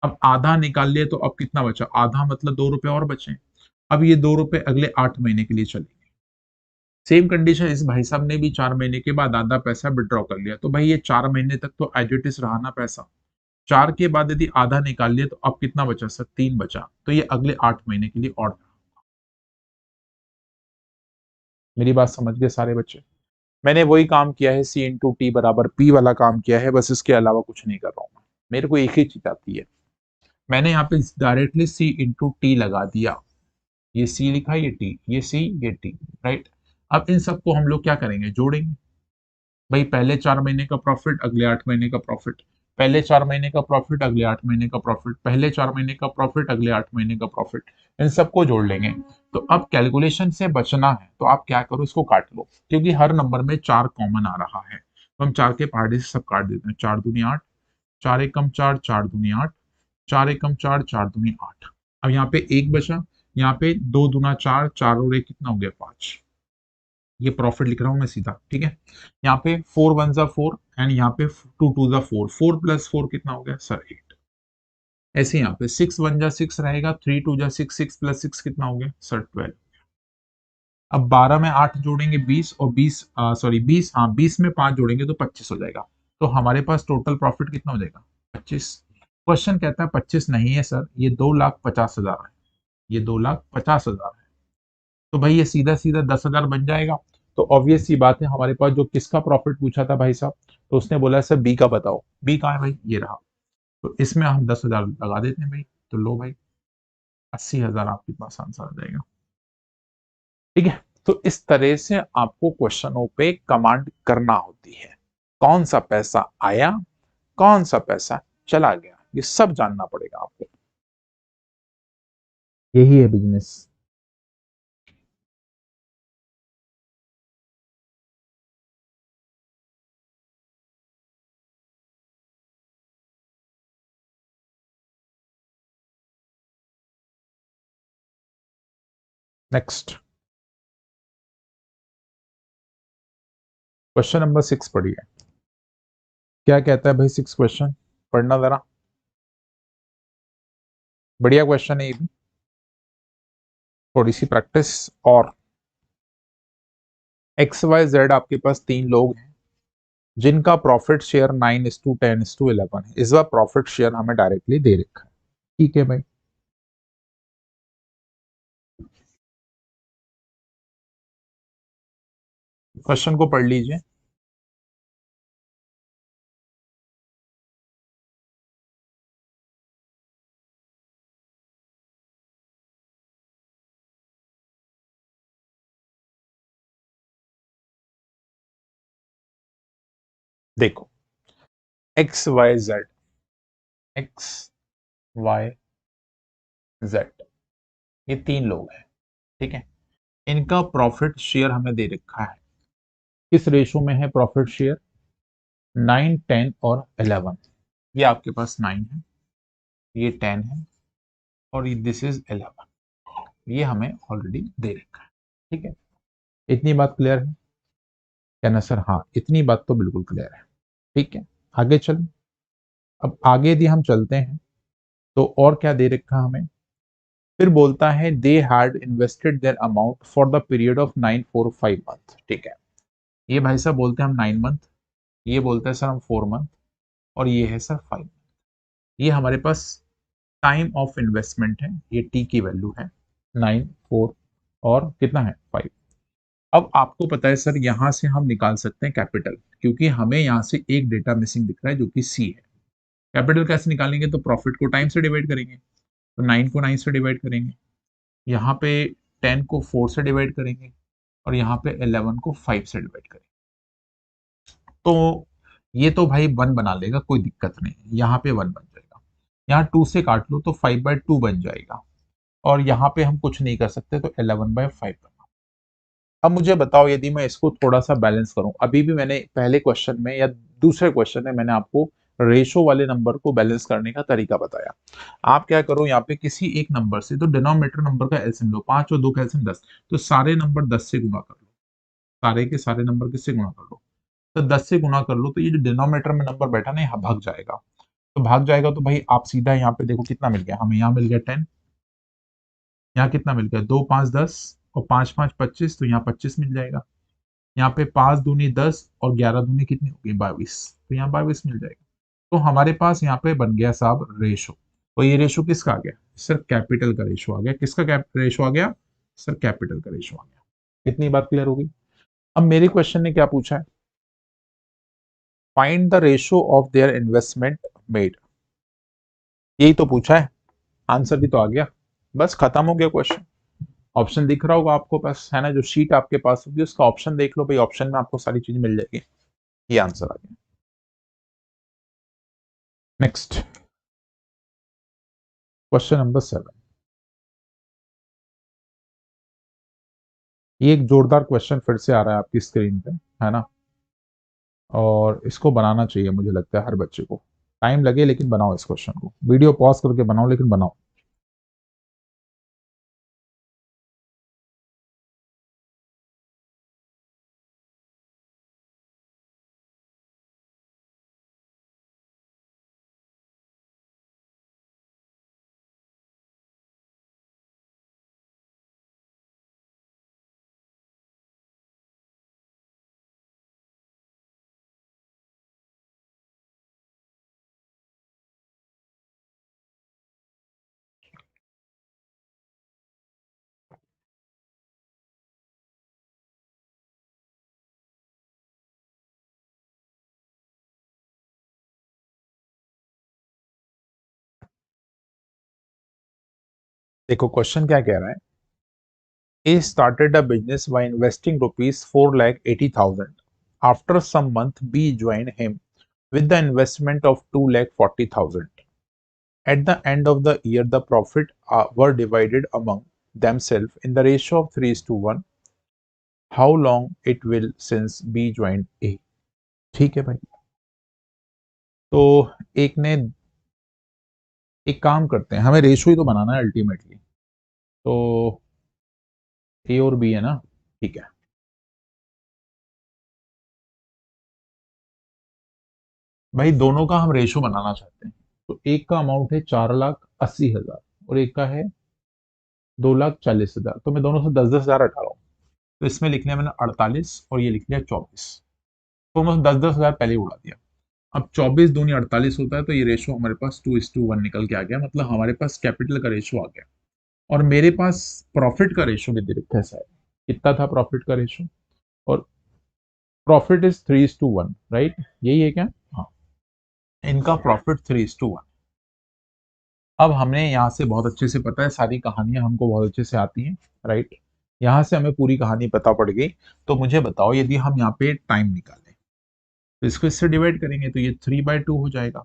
अब आधा निकाल लिया तो अब कितना बचा? आधा मतलब 2 रुपए और बचे। अब ये 2 रुपए अगले 8 महीने के लिए चलेंगे। सेम कंडीशन, इस भाई साहब ने भी 4 महीने के बाद आधा पैसा विड्रॉ कर लिया। तो भाई ये 4 महीने तक तो एज इट इज रहा ना पैसा। 4 के बाद यदि आधा निकाल लिया तो अब कितना बचा सर? 3 बचा। तो ये अगले 8 महीने के लिए और। मेरी बात समझ गए सारे बच्चे? मैंने वही काम किया है, सी इंटू टी बराबर पी वाला काम किया है, बस इसके अलावा कुछ नहीं कर रहा हूँ। मेरे को एक ही चीज आती है, मैंने यहाँ पे डायरेक्टली सी इंटू टी लगा दिया। ये सी लिखा, ये टी, ये सी, ये टी, राइट। अब इन सबको हम लोग क्या करेंगे? जोड़ेंगे। भाई पहले 4 महीने का प्रॉफिट, अगले 8 महीने का प्रॉफिट, पहले 4 महीने का प्रॉफिट, अगले 8 महीने का प्रॉफिट, पहले 4 महीने का प्रॉफिट, अगले 8 महीने का प्रॉफिट, इन सबको जोड़ लेंगे। तो अब कैलकुलेशन से बचना है तो आप क्या करो, इसको काट लो, क्योंकि हर नंबर में 4 कॉमन आ रहा है। तो हम 4 के पहाड़े से सब काट देते हैं। 4 दूनी 8, 4 एकम 4, 4 दूनी 8, 4 एकम 4, 4 दूनी 8। अब यहाँ पे एक बचा, यहाँ पे 2 दूना 4, 4 और एक कितना हो गया? 5। ये प्रॉफिट लिख रहा हूं मैं सीधा, ठीक है। यहाँ पे 4 1 जा 4 एंड यहाँ पे 2 2 जा 4, 4 + 4 कितना हो गया सर? 8। ऐसे यहाँ पे 6 1 जा 6 रहेगा, 3 2 जा 6, 6 + 6 कितना हो गया सर? 12। अब 12 में 8 जोड़ेंगे 20, और 20 सॉरी 20, हाँ 20 में 5 जोड़ेंगे तो 25 हो जाएगा। तो हमारे पास टोटल प्रॉफिट कितना हो जाएगा? 25। क्वेश्चन कहता है 25 नहीं है सर, ये 2,50,000 है, ये 2,50,000 है। तो भाई ये सीधा सीधा 10,000 बन जाएगा। तो ऑब्वियस सी बात है, हमारे पास जो किसका प्रॉफिट पूछा था भाई साहब, तो उसने बोला सर बी का बताओ। बी कहाँ है भाई? ये रहा। तो इसमें हम 10,000 लगा देते हैं भाई। तो लो भाई, 80,000 आपके पास आंसर आ जाएगा, ठीक है। तो इस तरह से आपको क्वेश्चनों पे कमांड करना होती है। कौन सा पैसा आया, कौन सा पैसा चला गया, ये सब जानना पड़ेगा आपको। यही है बिजनेस। नेक्स्ट क्वेश्चन नंबर 6 पढ़िए। क्या कहता है भाई 6 क्वेश्चन, पढ़ना जरा, बढ़िया क्वेश्चन है ये भी, थोड़ी सी प्रैक्टिस। और एक्स वाई जेड आपके पास 3 लोग हैं जिनका प्रॉफिट शेयर 9:10:11 है। इस बार प्रॉफिट शेयर हमें डायरेक्टली दे रखा है, ठीक है भाई। क्वेश्चन को पढ़ लीजिए। देखो, X Y Z, X Y Z, ये 3 लोग हैं, ठीक है। इनका प्रॉफिट शेयर हमें दे रखा है, किस रेशो में है प्रॉफिट शेयर, 9:10 और 11। ये आपके पास 9 है, ये 10 है, और ये दिस इज 11। ये हमें ऑलरेडी दे रखा है, ठीक है। इतनी बात क्लियर है क्या ना सर? हाँ, इतनी बात तो बिल्कुल क्लियर है, ठीक है। आगे चलें। अब आगे यदि हम चलते हैं तो और क्या दे रखा हमें, फिर बोलता है they had invested their amount for the period of 945 month, ठीक है। ये भाई साहब बोलते हैं हम 9 मंथ, ये बोलता है सर हम 4 मंथ, और ये है सर 5। ये हमारे पास टाइम ऑफ इन्वेस्टमेंट है, ये टी की वैल्यू है 9, 4 और कितना है 5। अब आपको पता है सर यहां से हम निकाल सकते हैं कैपिटल, क्योंकि हमें यहां से एक डेटा मिसिंग दिख रहा है जो कि सी है। कैपिटल कैसे निकालेंगे, तो प्रॉफिट को टाइम से डिवाइड करेंगे, तो 9 को 9 से डिवाइड करेंगे, यहाँ पे 10 को 4 से डिवाइड करेंगे, और यहाँ पे 11 को 5 से डिवाइड करेंगे। तो ये तो भाई 1 बना लेगा, कोई दिक्कत नहीं, यहाँ पे 1 बन जाएगा। यहाँ 2 से काट लो तो 5/2 बन जाएगा, और यहाँ पे हम कुछ नहीं कर सकते, तो 11/5 बना। अब मुझे बताओ यदि मैं इसको थोड़ा सा बैलेंस करूं, अभी भी मैंने पहले क्वेश्चन में या दूसरे क्वेश्चन में मैंने आपको रेशो वाले नंबर को बैलेंस करने का तरीका बताया। आप क्या करो, यहाँ पे किसी एक नंबर से, तो डिनोमिनेटर नंबर का एलसीएम लो, 5 और 2 का एलसीएम 10, तो सारे नंबर 10 से गुणा कर लो, सारे के सारे नंबर किससे गुणा कर लो, तो 10 से गुणा कर लो, तो ये जो डिनोमिनेटर में नंबर बैठा ना, यहाँ भाग जाएगा। तो भाग जाएगा तो भाई आप सीधा यहाँ पे देखो कितना मिल गया हमें, यहाँ मिल गया 10, यहाँ कितना मिल गया 2×5 = 10, और 5×5 = 25, तो यहाँ 25 मिल जाएगा। यहाँ पे 5×2 = 10 और 11×2 कितनी होगी 22, तो यहाँ 22 मिल जाएगा। तो हमारे पास यहाँ पे बन गया साहब रेशो। तो ये रेशो किसका आ गया सर, कैपिटल का रेशो आ गया। किसका रेशो आ गया सर, कैपिटल का रेशो आ गया। इतनी बात क्लियर होगी। अब मेरे क्वेश्चन ने क्या पूछा है, find the ratio of their investment made, यही तो पूछा है, आंसर भी तो आ गया, बस खत्म हो गया क्वेश्चन। ऑप्शन दिख रहा होगा आपको पास, है ना, जो शीट आपके पास होगी उसका ऑप्शन देख लो भाई, ऑप्शन में आपको सारी चीज मिल जाएगी। ये आंसर आ गया। Next, question number 7। ये एक जोरदार क्वेश्चन फिर से आ रहा है आपकी स्क्रीन पे, है ना, और इसको बनाना चाहिए मुझे लगता है हर बच्चे को। टाइम लगे लेकिन बनाओ इस क्वेश्चन को, वीडियो पॉज करके बनाओ लेकिन बनाओ। देखो क्वेश्चन क्या कह रहा है, A started a business by investing rupees 4,80,000. After some month, B joined him with the investment of 2,40,000. At the end of the year, the profit were divided among themselves in the ratio of 3:1. How long it will since B joined A? ठीक है भाई। तो एक ने, एक काम करते हैं, हमें रेशो ही तो बनाना है अल्टीमेटली, तो ए और बी है ना, ठीक है। भाई दोनों का हम रेशो बनाना चाहते हैं। तो एक का अमाउंट है 4,80,000 और एक का है 2,40,000, तो मैं दोनों से 10,10,000 हटा रहा हूँ। तो इसमें लिख लिया मैंने 48 और ये लिख लिया 24। तो मैं 10,10,000 पहले ही उड़ा दिया। अब 24 दूनी 48 होता है, तो ये रेशो हमारे पास 2:1 निकल के आ गया, मतलब हमारे पास कैपिटल का रेशो आ गया। और मेरे पास प्रॉफिट का रेशो भी दे रखा है साहब। कितना था प्रॉफिट का रेशो? और प्रॉफिट इज 3:1, राइट? यही है क्या? हाँ, इनका प्रॉफिट 3:1। अब हमें यहाँ से बहुत अच्छे से पता है, सारी कहानियां हमको बहुत अच्छे से आती हैं, राइट? यहाँ से हमें पूरी कहानी पता पड़ गई। तो मुझे बताओ, यदि हम यहाँ पे टाइम निकालें तो इसको इससे डिवाइड करेंगे तो ये 3/2 हो जाएगा।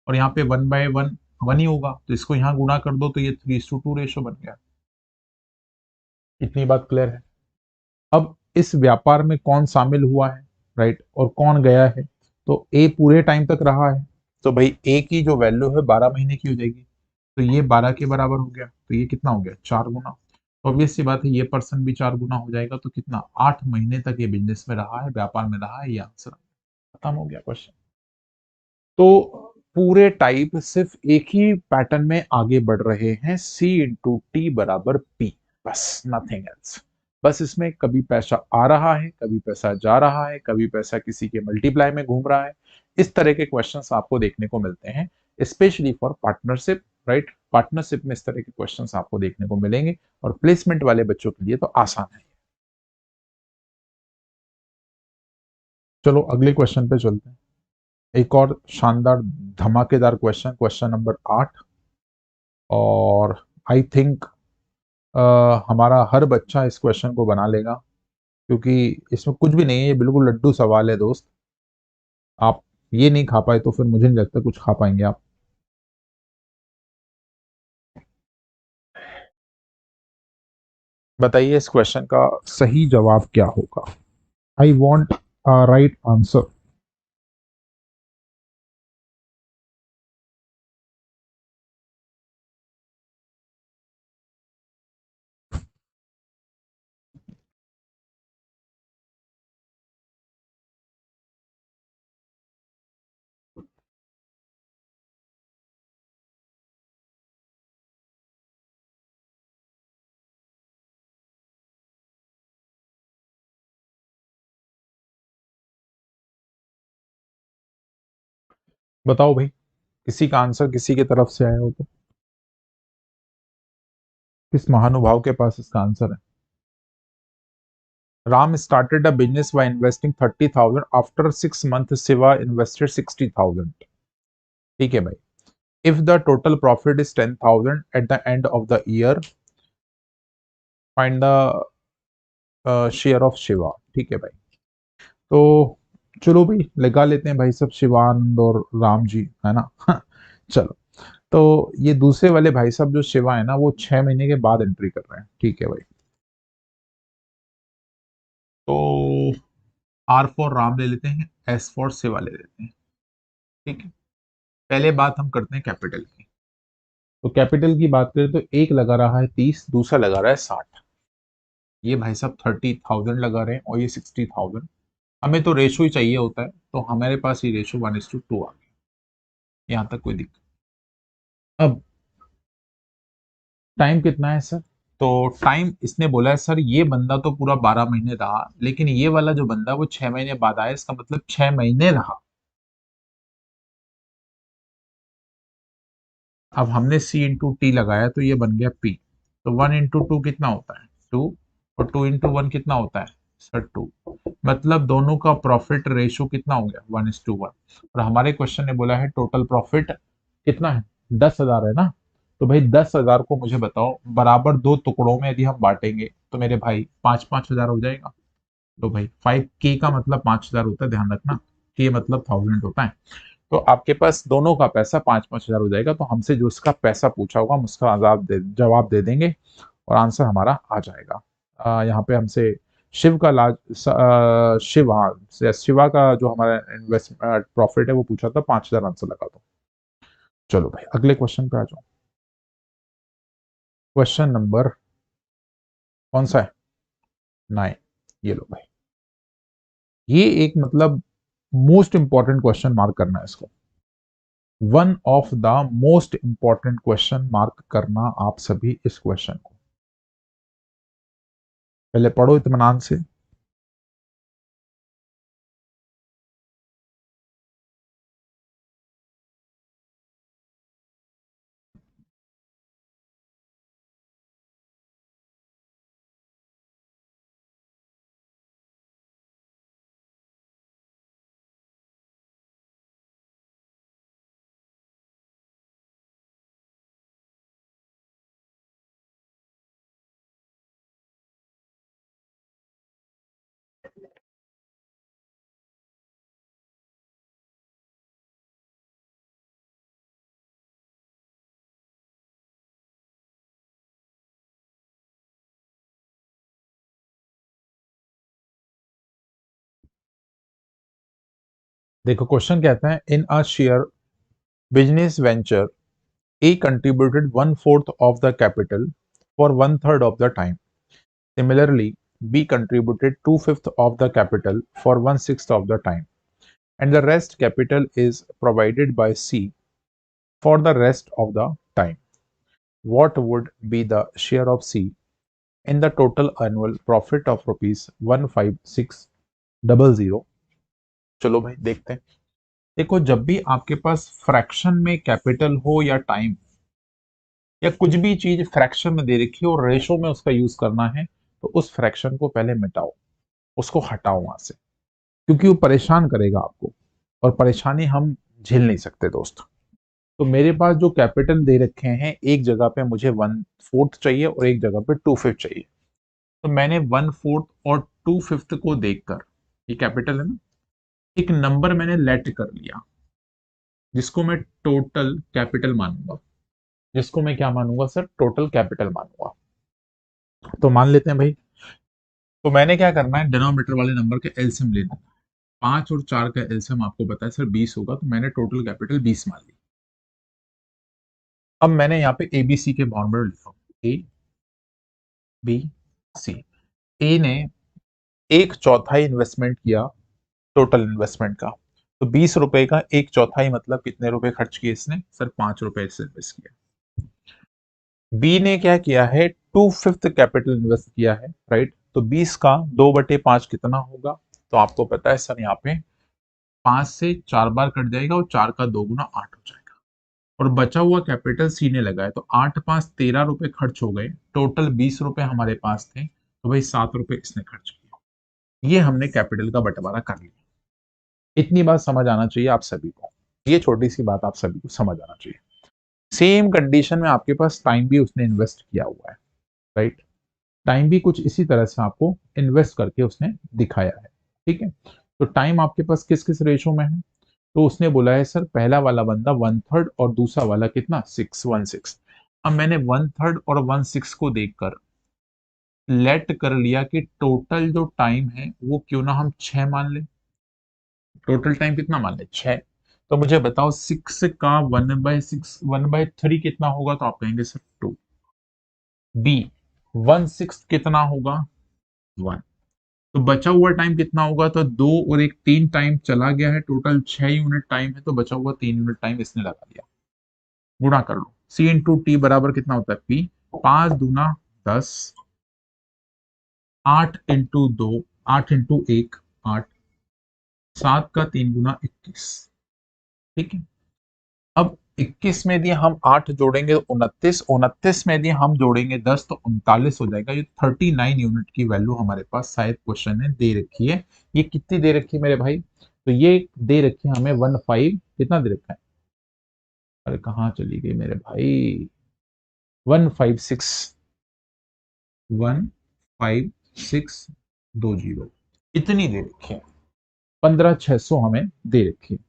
और यहाँ पे 1/1 1 ही होगा, तो इसको यहाँ गुणा कर दो तो ये 3:2 रेशो बन गया। इतनी बात क्लियर है? अब इस व्यापार में कौन शामिल हुआ है, राइट, और कौन गया है? तो ए पूरे टाइम तक रहा है, तो भाई ए की जो वैल्यू है 12 महीने की हो जाएगी। तो ये 12 के बराबर हो गया, तो ये कितना हो गया? 4 गुना। तो ऑब्वियस सी बात है, ये पर्सन भी 4 गुना हो जाएगा, तो कितना? 8 महीने तक ये बिजनेस में रहा है, व्यापार में रहा है। ये आंसर खत्म हो गया क्वेश्चन। तो पूरे टाइप सिर्फ एक ही पैटर्न में आगे बढ़ रहे हैं, C × T बराबर P, बस नथिंग एल्स। बस इसमें कभी पैसा आ रहा है, कभी पैसा जा रहा है, कभी पैसा किसी के मल्टीप्लाई में घूम रहा है। इस तरह के क्वेश्चंस आपको देखने को मिलते हैं, specially for partnership, right? Partnership में इस तरह के क्वेश्चंस आपको देखने को मिलेंगे, और प्लेसमेंट वाले बच्चों के लिए तो आसान है। चलो अगले क्वेश्चन पे चलते हैं। एक और शानदार धमाकेदार क्वेश्चन, क्वेश्चन नंबर 8। और आई थिंक हमारा हर बच्चा इस क्वेश्चन को बना लेगा, क्योंकि इसमें कुछ भी नहीं है, ये बिल्कुल लड्डू सवाल है दोस्त। आप ये नहीं खा पाए तो फिर मुझे नहीं लगता कुछ खा पाएंगे आप। बताइए इस क्वेश्चन का सही जवाब क्या होगा? I want right answer. बताओ भाई, किसी का आंसर किसी की तरफ से आया हो तो? किस महानुभाव के पास इसका आंसर है? Ram started a business by investing 30,000. After 6 months, Shiva invested 60,000. ठीक है भाई। If the total profit is 10,000 at the end of the year, find the share of Shiva। ठीक है भाई। तो चलो भाई लगा लेते हैं भाई सब, शिवानंद और राम जी, है ना? चलो। तो ये दूसरे वाले भाई साहब जो शिवा है ना, वो 6 महीने के बाद एंट्री कर रहे हैं। ठीक है भाई। तो R फॉर राम ले लेते हैं, S फॉर शिवा ले लेते हैं। ठीक है। पहले बात हम करते हैं कैपिटल की। तो कैपिटल की बात करें तो एक लगा रहा है 30, दूसरा लगा रहा है 60। ये भाई साहब 30,000 लगा रहे हैं और ये 60,000। हमें तो रेशो ही चाहिए होता है, तो हमारे पास ये रेशो 1:2 आ गया। यहाँ तक कोई दिक्कत? अब टाइम कितना है सर? तो टाइम इसने बोला है सर, ये बंदा तो पूरा 12 महीने रहा, लेकिन ये वाला जो बंदा वो 6 महीने बाद आया, इसका मतलब 6 महीने रहा। अब हमने C × T लगाया तो ये बन गया P। तो 1 × 2 कितना होता है? 2। और 2 × 1 कितना होता है सर? 2। मतलब दोनों का प्रॉफिट रेशो कितना हो गया? 1:1। और हमारे क्वेश्चन ने बोला है टोटल प्रॉफिट कितना है? 10,000 है ना? तो भाई 10,000 को मुझे बताओ बराबर दो टुकड़ों में यदि हम बांटेंगे तो मेरे भाई 5-5 हजार हो जाएगा। तो भाई 5K का मतलब 5,000 होता है, ध्यान रखना। K मतलब 1000 होता है। तो आपके पास दोनों का पैसा 5-5 हजार हो जाएगा। तो हमसे जो इसका पैसा पूछा होगा हम उसका जवाब दे देंगे और आंसर हमारा आ जाएगा। यहाँ पे हमसे शिव का शिव, हाँ, शिवा का जो हमारा इन्वेस्टमेंट प्रॉफिट है वो पूछा था, 5,000 आंसर लगा दो। चलो भाई अगले क्वेश्चन पे आ जाओ। क्वेश्चन नंबर कौन सा है? 9। ये लो भाई। ये एक मतलब मोस्ट इंपॉर्टेंट क्वेश्चन मार्क करना है इसको, one of the most important question mark करना आप सभी इस क्वेश्चन को। पहले पढ़ो इत्मीनान से। देखो क्वेश्चन कहता है, in a share business venture A contributed one fourth of the capital for one third of the time. Similarly, B contributed two-fifths of the capital for one-sixth of the time, and the rest capital is provided by C for the rest of the time. What would be the share of C in the total annual profit of rupees 15600? चलो भाई देखते हैं। देखो जब भी आपके पास fraction में capital हो या टाइम या कुछ भी चीज फ्रैक्शन में दे रखी हो और रेशो में उसका यूज करना है, तो उस फ्रैक्शन को पहले मिटाओ, उसको हटाओ वहां से, क्योंकि वो परेशान करेगा आपको और परेशानी हम झेल नहीं सकते दोस्त। तो मेरे पास जो कैपिटल दे रखे हैं, एक जगह पे मुझे वन फोर्थ चाहिए और एक जगह पे टू फिफ्थ चाहिए। तो मैंने वन फोर्थ और टू फिफ्थ को देखकर, ये कैपिटल है ना, एक नंबर मैंने लेट कर लिया जिसको मैं टोटल कैपिटल मानूंगा, जिसको मैं क्या मानूंगा सर, टोटल कैपिटल मानूंगा। तो मान लेते हैं भाई, तो मैंने क्या करना है, डिनोमिनेटर वाले नंबर के एलसीएम लेना है। 5 और 4 का एलसीएम आपको पता है सर 20 होगा, तो मैंने टोटल कैपिटल 20 मान ली। अब मैंने यहाँ पे एबीसी के फॉर्मूला लिखा, ए बी सी। ए ने एक चौथाई इन्वेस्टमेंट किया टोटल इन्वेस्टमेंट का, तो 20 रुपए का एक चौथाई मतलब कितने रुपए खर्च किए इसने सर, 5 रुपए इससे इन्वेस्ट किया। बी ने क्या किया है, टू फिफ्थ कैपिटल इन्वेस्ट किया है, राइट। तो 20 का 2/5 कितना होगा, तो आपको पता है सर यहाँ पे 5 से 4 बार कट जाएगा और 4 का 2 गुना 8 हो जाएगा, और बचा हुआ कैपिटल सी ने लगाया, तो 8 5 13 रुपए खर्च हो गए, टोटल 20 रुपए हमारे पास थे, तो भाई 7 रुपए इसने खर्च किया। ये हमने कैपिटल का बंटवारा कर लिया। इतनी बात समझ आना चाहिए आप सभी को, ये छोटी सी बात आप सभी को समझ आना चाहिए। सेम कंडीशन में आपके पास टाइम भी उसने इन्वेस्ट किया हुआ है, राइट। टाइम भी कुछ इसी तरह से आपको इन्वेस्ट करके उसने दिखाया है, ठीक है। तो टाइम आपके पास किस किस रेशो में है, तो उसने बोला है सर पहला वाला बंदा वन थर्ड और दूसरा वाला कितना 6/1/6। अब मैंने वन थर्ड और 1/6 को देखकर लेट कर लिया कि टोटल जो टाइम है वो क्यों ना हम 6 मान ले। टोटल टाइम कितना मान ले, 6। तो मुझे बताओ 6 का 1/6 1/3 कितना होगा, तो आप कहेंगे सर 2। बी 1/6 कितना होगा, 1। तो बचा हुआ टाइम कितना होगा, तो 2 और 1 3 टाइम चला गया है, टोटल 6 यूनिट टाइम है, तो बचा हुआ 3 यूनिट टाइम इसने लगा दिया। गुणा कर लो, सी इंटू टी बराबर कितना होता है, पी। 5 दूना 10, 8 इंटू 2, 8 इंटू 1 8, 7 का 3 गुना 21, ठीक है। अब 21 में यदि हम 8 जोड़ेंगे तो 29, 29 में यदि हम जोड़ेंगे 10 तो 39 हो जाएगा। ये 39 यूनिट की वैल्यू हमारे पास शायद क्वेश्चन में दे रखी है। ये कितनी दे रखी है मेरे भाई, तो ये दे रखी है हमें 15 कितना दे रखा है, अरे कहाँ चली गई मेरे भाई, 156 15620 इतनी दे रखी है, 15600 हमें दे रखी है।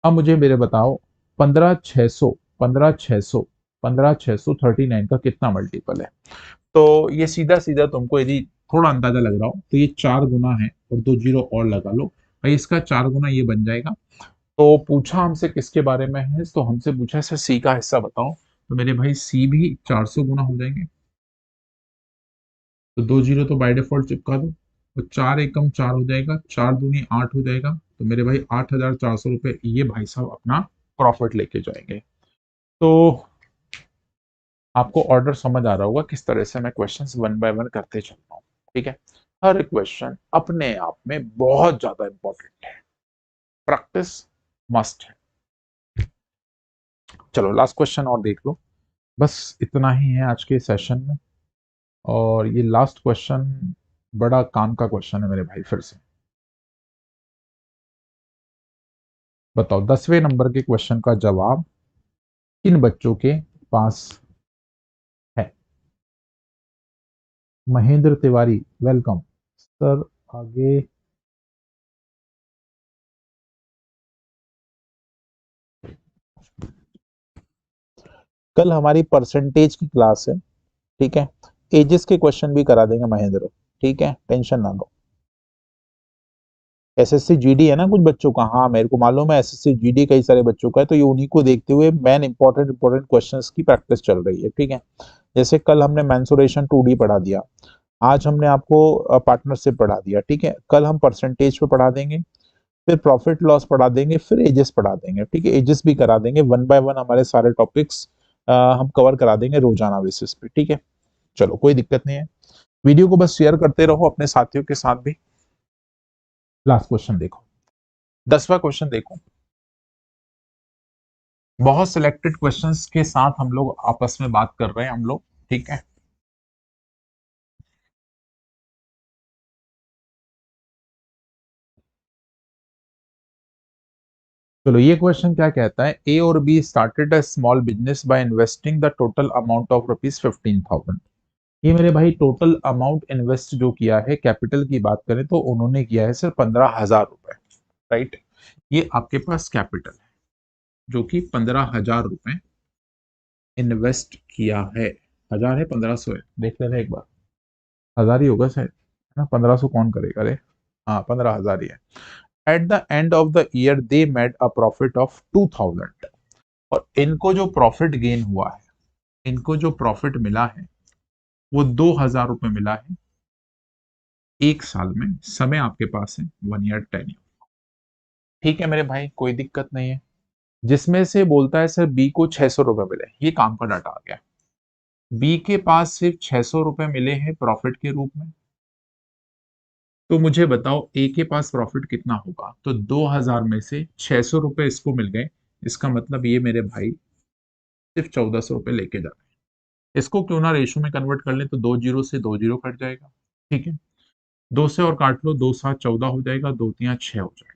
अब मुझे मेरे बताओ 15600 15600 15600 39 का कितना मल्टीपल है। तो ये सीधा सीधा तुमको यदि थोड़ा अंदाजा लग रहा हो तो ये 4 गुना है और 2 जीरो और लगा लो भाई, इसका 4 गुना ये बन जाएगा। तो पूछा हमसे किसके बारे में है, तो हमसे पूछा है सी का हिस्सा बताओ, तो मेरे भाई सी भी 400 गुना हो जाएंगे। तो 2 जीरो तो बाय डिफॉल्ट चिपका दो, तो 4 एकम 4 हो जाएगा, 4 दूनी 8 हो जाएगा, तो मेरे भाई 8,400 रुपये ये भाई साहब अपना प्रॉफिट लेके जाएंगे। तो आपको ऑर्डर समझ आ रहा होगा किस तरह से मैं क्वेश्चंस वन बाय वन करते चल रहा हूँ। ठीक है, हर क्वेश्चन अपने आप में बहुत ज्यादा इंपॉर्टेंट है, प्रैक्टिस मस्ट है। चलो लास्ट क्वेश्चन और देख लो, बस इतना ही है आज के सेशन में। और ये लास्ट क्वेश्चन बड़ा काम का क्वेश्चन है मेरे भाई। फिर से बताओ, 10वें नंबर के क्वेश्चन का जवाब किन बच्चों के पास है? Mahendra Tiwari, welcome sir. आगे कल हमारी परसेंटेज की क्लास है, ठीक है। एजेस के क्वेश्चन भी करा देंगे महेंद्र, ठीक है, टेंशन ना लो। एसएससी जीडी है ना कुछ बच्चों का, हाँ मेरे को मालूम है एसएससी जीडी कई सारे बच्चों का है, तो ये उन्हीं को देखते हुए मेन इंपॉर्टेंट क्वेश्चंस की प्रैक्टिस चल रही है, ठीक है। जैसे कल हमने मेंसुरेशन 2D पढ़ा दिया, आज हमने आपको पार्टनरशिप पढ़ा दिया, ठीक है। कल हम परसेंटेज पे पढ़ा देंगे, फिर प्रॉफिट लॉस पढ़ा देंगे, फिर एजेस पढ़ा देंगे, ठीक है। एजेस भी करा देंगे, वन बाय वन हमारे सारे टॉपिक्स हम कवर करा देंगे रोजाना बेसिस पे, ठीक है। चलो कोई दिक्कत नहीं है, वीडियो को बस शेयर करते रहो अपने साथियों के साथ भी। लास्ट क्वेश्चन देखो, 10वां क्वेश्चन देखो। बहुत सिलेक्टेड क्वेश्चंस के साथ हम लोग आपस में बात कर रहे हैं हम लोग, ठीक है। चलो ये क्वेश्चन क्या कहता है, ए और be started a small business by investing the total amount of ₹15,000। ये मेरे भाई टोटल अमाउंट इन्वेस्ट जो किया है, कैपिटल की बात करें तो उन्होंने किया है सिर्फ 15,000 रुपए, राइट। ये आपके पास कैपिटल है जो कि 15,000 रुपए इन्वेस्ट किया है। 1000 है 1500 है, देख लेना एक बार, 1000 ही होगा शायद, है ना। 1500 कौन करेगा रे, हाँ 15,000 ही है। At the end of the year they made a profit of 2000, और इनको जो प्रॉफिट गेन हुआ है, इनको जो प्रॉफिट मिला है वो 2000 रुपए मिला है एक साल में। समय आपके पास है 1 ईयर टेन्योर, ठीक है मेरे भाई, कोई दिक्कत नहीं है। जिसमें से बोलता है सर बी को 600 रुपए मिले, ये काम का डाटा आ गया। बी के पास सिर्फ 600 रुपए मिले हैं प्रॉफिट के रूप में, तो मुझे बताओ ए के पास प्रॉफिट कितना होगा। तो 2000 में से 600 रुपए इसको मिल गए, इसका मतलब ये मेरे भाई सिर्फ 1400 रुपए लेके जा रहे हैं। इसको क्यों ना रेशो में कन्वर्ट कर ले, तो 2 जीरो से 2 जीरो कट जाएगा, ठीक है। 2 से और काट लो, 2 7 14 हो जाएगा, 2 3 6 हो जाएगा।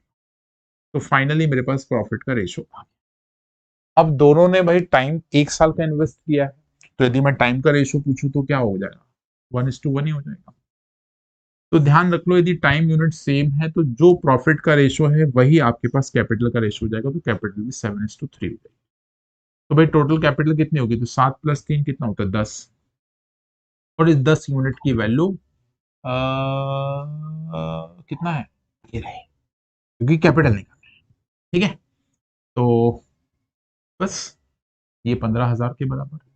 तो फाइनली मेरे पास प्रॉफिट का रेशो था। अब दोनों ने भाई टाइम एक साल का इन्वेस्ट किया है, तो यदि मैं टाइम का रेशो पूछूं तो क्या हो जाएगा, 1:1 ही हो जाएगा। तो ध्यान रख लो, यदि टाइम यूनिट सेम है तो जो प्रॉफिट का रेशो है वही आपके पास कैपिटल का रेशो हो जाएगा, तो कैपिटल भी 7:3 हो जाएगी। तो भाई टोटल कैपिटल कितनी होगी, तो 7 + 3 कितना होता है 10, और इस 10 यूनिट की वैल्यू कितना है, ये रहे, क्योंकि कैपिटल निकालना है, ठीक है। तो बस ये 15,000 के बराबर है,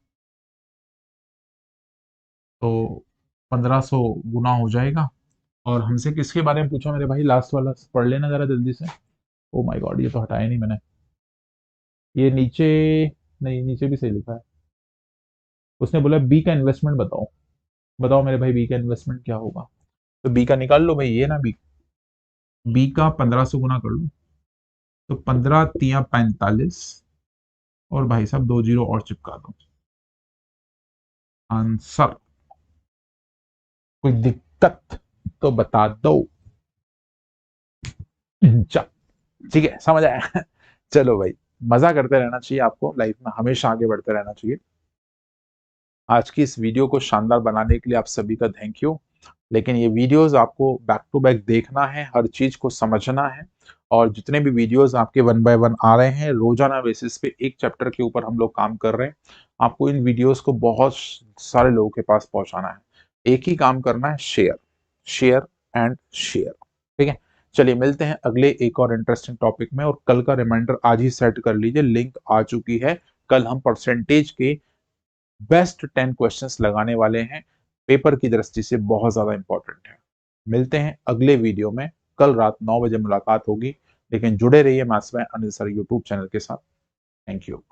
तो 1500 गुना हो जाएगा। और हमसे किसके बारे में पूछा मेरे भाई, लास्ट वाला पढ़ लेना जरा जल्दी से। ओ माय गॉड, ये तो हटाया नहीं मैंने, ये नीचे, नहीं नीचे भी सही लिखा है। उसने बोला बी का इन्वेस्टमेंट बताओ, बताओ मेरे भाई बी का इन्वेस्टमेंट क्या होगा। तो बी का निकाल लो भाई, ये ना बी, बी का 1500 गुना कर लो, तो 15 तिया 45, और भाई साहब 2 जीरो और चिपका दो, आंसर। कोई दिक्कत तो बता दो। चल, ठीक है, समझ आया। चलो भाई, मजा करते रहना चाहिए, आपको लाइफ में हमेशा आगे बढ़ते रहना चाहिए। आज की इस वीडियो को शानदार बनाने के लिए आप सभी का थैंक यू। लेकिन ये वीडियोस आपको बैक टू बैक देखना है, हर चीज को समझना है, और जितने भी वीडियोस आपके वन बाय वन आ रहे हैं रोजाना बेसिस पे एक चैप्टर के ऊपर हम लोग काम कर रहे हैं, आपको इन वीडियोस को बहुत सारे लोगों के पास पहुंचाना है। एक ही काम करना है, शेयर, शेयर एंड शेयर, ठीक है। चलिए मिलते हैं अगले एक और इंटरेस्टिंग टॉपिक में, और कल का रिमाइंडर आज ही सेट कर लीजिए, लिंक आ चुकी है। कल हम परसेंटेज के बेस्ट 10 क्वेश्चंस लगाने वाले हैं, पेपर की दृष्टि से बहुत ज्यादा इंपॉर्टेंट है। मिलते हैं अगले वीडियो में, कल रात 9 बजे मुलाकात होगी। लेकिन जुड़े रहिए maths by Anil sir YouTube channel के साथ। Thank you.